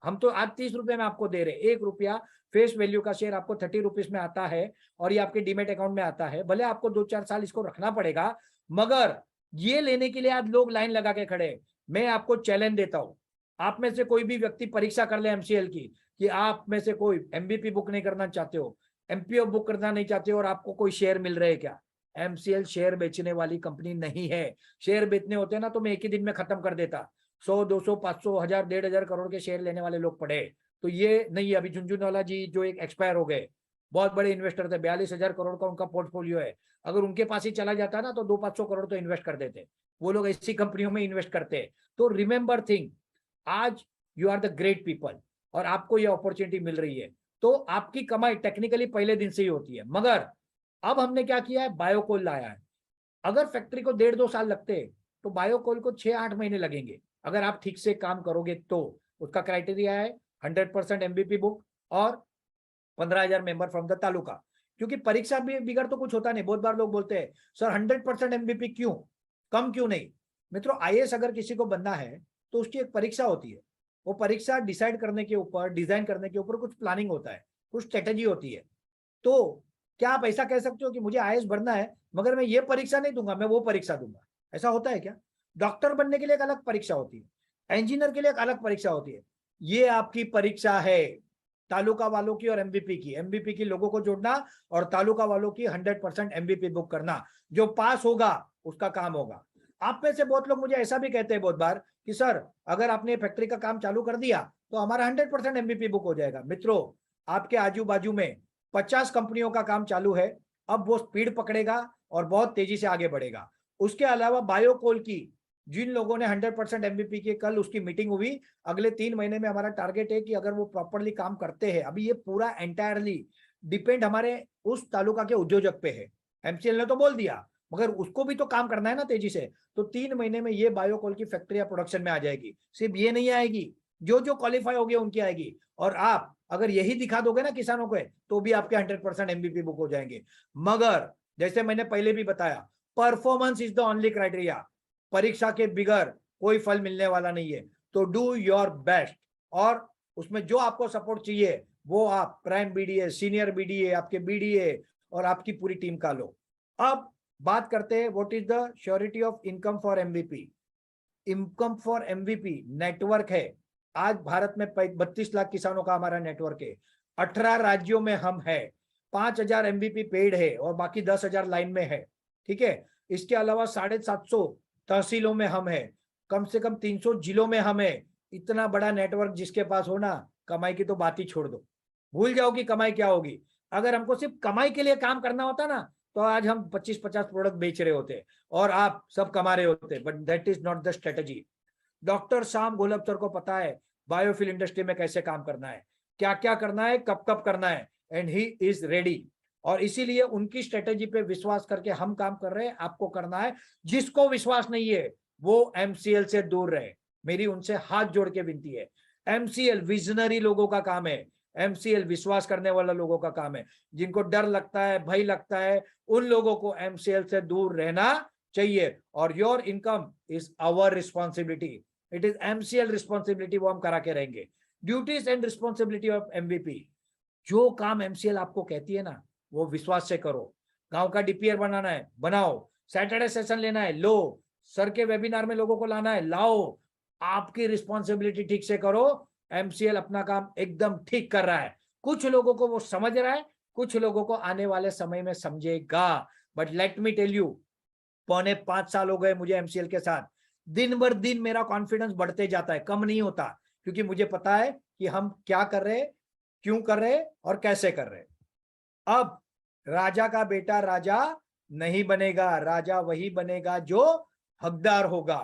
हम तो आज 30 रुपए में आपको दे रहे हैं। 1 रुपया फेस वैल्यू का शेयर आपको 30 रुपीज में आता है और ये आपके डीमेट अकाउंट में आता है। भले आपको 2-4 साल इसको रखना पड़ेगा, मगर ये लेने के लिए आज लोग लाइन लगा के खड़े हैं। मैं आपको चैलेंज देता हूं, आप में से कोई भी व्यक्ति परीक्षा कर ले एमसीएल की, कि आप में से कोई एमबीपी बुक नहीं करना चाहते हो, एमपीओ बुक करना नहीं चाहते हो, और आपको कोई शेयर मिल रहे हैं क्या? एमसीएल शेयर बेचने वाली कंपनी नहीं है। शेयर बेचने होते ना तो मैं एक ही दिन में खत्म कर देता। 100, 200, 500, 1000, 1,500 करोड़ के शेयर लेने वाले लोग पड़े, तो ये नहीं। अभी झुंझुनवाला जी जो एक एक्सपायर हो गए, बहुत बड़े इन्वेस्टर थे, 42,000 करोड़ का उनका पोर्टफोलियो है। अगर उनके पास ही चला जाता ना तो 200-500 करोड़ तो इन्वेस्ट कर देते। वो लोग ऐसी कंपनियों में इन्वेस्ट करते हैं। तो रिमेंबर थिंग, आज you are the great people और आपको ये अपॉर्चुनिटी मिल रही है, तो आपकी कमाई टेक्निकली पहले दिन से ही होती है। मगर अब हमने क्या किया है, बायोकोल लाया है। अगर फैक्ट्री को 1.5-2 साल लगते हैं, तो बायोकोल को 6-8 महीने लगेंगे, अगर आप ठीक से काम करोगे तो। उसका क्राइटेरिया है 100% एमबीपी बुक और 15,000 मेंबर फ्रॉम द तालुका। क्योंकि परीक्षा भी बिगड़ तो कुछ होता नहीं। बहुत बार लोग बोलते हैं सर 100% एमबीपी क्यों, कम क्यों नहीं? मित्रों, आईएएस अगर किसी को बनना है तो उसकी एक परीक्षा होती है। वो परीक्षा डिसाइड करने के ऊपर, डिजाइन करने के ऊपर कुछ प्लानिंग होता है, कुछ स्ट्रेटेजी होती है। तो क्या आप ऐसा कह सकते हो कि मुझे आईएएस बनना है मगर मैं ये परीक्षा नहीं दूंगा, मैं वो परीक्षा दूंगा? ऐसा होता है क्या? डॉक्टर बनने के लिए एक अलग परीक्षा होती है, इंजीनियर के लिए एक अलग परीक्षा होती है। ये आपकी परीक्षा है तालुका वालों की और एमबीपी की लोगों को जोड़ना और तालुका वालों की 100% एमबीपी बुक करना। जो पास होगा उसका काम होगा। आप में से बहुत लोग मुझे ऐसा भी कहते हैं बहुत बार कि सर अगर आपने फैक्ट्री का काम चालू कर दिया तो हमारा 100% एमबीपी बुक हो जाएगा। मित्रों, आपके आजू बाजू में 50 कंपनियों का काम चालू है, अब वो स्पीड पकड़ेगा और बहुत तेजी से आगे बढ़ेगा। उसके अलावा बायोकोल की जिन लोगों ने 100% एमबीपी की, कल उसकी मीटिंग हुई, अगले 3 महीने में हमारा टारगेट है कि अगर वो प्रॉपरली काम करते हैं, अभी ये पूरा एंटायरली डिपेंड हमारे उस तालुका के उद्योजक पे है। एमसीएल ने तो बोल दिया मगर उसको भी तो काम करना है ना तेजी से। तो 3 महीने में ये बायोकोल की फैक्ट्रियां प्रोडक्शन में आ जाएगी। सिर्फ ये नहीं आएगी, जो जो क्वालिफाई हो गए उनकी आएगी। और आप अगर यही दिखा दोगे ना किसानों को तो भी आपके 100% एमबीपी बुक हो जाएंगे। मगर जैसे मैंने पहले भी बताया, performance is the only criteria. परीक्षा के बिगर कोई फल मिलने वाला नहीं है। तो डू योर बेस्ट, और उसमें जो आपको सपोर्ट चाहिए वो आप प्राइम बीडीए, सीनियर बीडीए, आपके बीडीए और आपकी पूरी टीम का लो। अब बात करते हैं what is the surety of income for MVP. Income for MVP network है। आज भारत में 32 लाख किसानों का हमारा नेटवर्क है। 18 राज्यों में हम है। 5000 एमवीपी पेड है और बाकी 10,000 लाइन में है। ठीक है, इसके अलावा 750 तहसीलों में हम है, कम से कम 300 जिलों में हम है। इतना बड़ा नेटवर्क जिसके पास हो ना, कमाई की तो बात ही छोड़ दो, भूल जाओ कि कमाई क्या होगी। अगर हमको सिर्फ कमाई के लिए काम करना होता ना तो आज हम 25-50 प्रोडक्ट बेच रहे होते और आप सब कमा रहे होते, but that is not the strategy. Doctor Shyam Golbachar को पता है बायोफिल इंडस्ट्री में कैसे काम करना है, क्या क्या करना है, कब कब करना है, एंड ही इज रेडी। और इसीलिए उनकी स्ट्रेटेजी पे विश्वास करके हम काम कर रहे हैं। आपको करना है। जिसको विश्वास नहीं है वो एमसीएल से दूर रहे, मेरी उनसे हाथ जोड़ के विनती है। एमसीएल विजनरी लोगों का काम है, एमसीएल विश्वास करने वाला लोगों का काम है। जिनको डर लगता है, भय लगता है, उन लोगों को एमसीएल से दूर रहना चाहिए। और your income is our responsibility, it is MCL responsibility, वो हम करा के रहेंगे। Duties and responsibility of MVP. जो काम एमसीएल आपको कहती है ना वो विश्वास से करो। गांव का डीपीआर बनाना है, बनाओ। सैटरडे सेशन लेना है, लो। सर के वेबिनार में लोगों को लाना है, लाओ। आपकी रिस्पॉन्सिबिलिटी ठीक से करो। एमसीएल अपना काम एकदम ठीक कर रहा है। कुछ लोगों को वो समझ रहा है, कुछ लोगों को आने वाले समय में समझेगा। But let me tell you, 4.5 साल हो गए मुझे एमसीएल के साथ। दिन भर दिन मेरा कॉन्फिडेंस बढ़ते जाता है, कम नहीं होता, क्योंकि मुझे पता है कि हम क्या कर रहे, क्यों कर रहे और कैसे कर रहे। अब राजा का बेटा राजा नहीं बनेगा, राजा वही बनेगा जो हकदार होगा।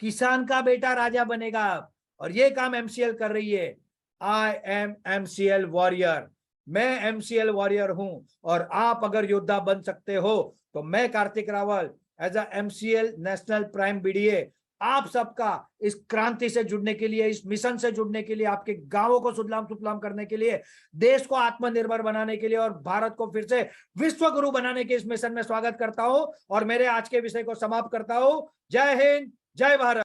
किसान का बेटा राजा बनेगा, और ये काम एमसीएल कर रही है। आई एम एमसीएल वॉरियर, मैं एमसीएल वॉरियर हूं। और आप अगर योद्धा बन सकते हो तो मैं Kartik Rawal as a MCL national prime BDA आप सबका इस क्रांति से जुड़ने के लिए, इस मिशन से जुड़ने के लिए, आपके गांवों को सुजलाम सुफलाम करने के लिए, देश को आत्मनिर्भर बनाने के लिए और भारत को फिर से विश्व गुरु बनाने के इस मिशन में स्वागत करता हूं और मेरे आज के विषय को समाप्त करता हूं। जय हिंद, जय भारत।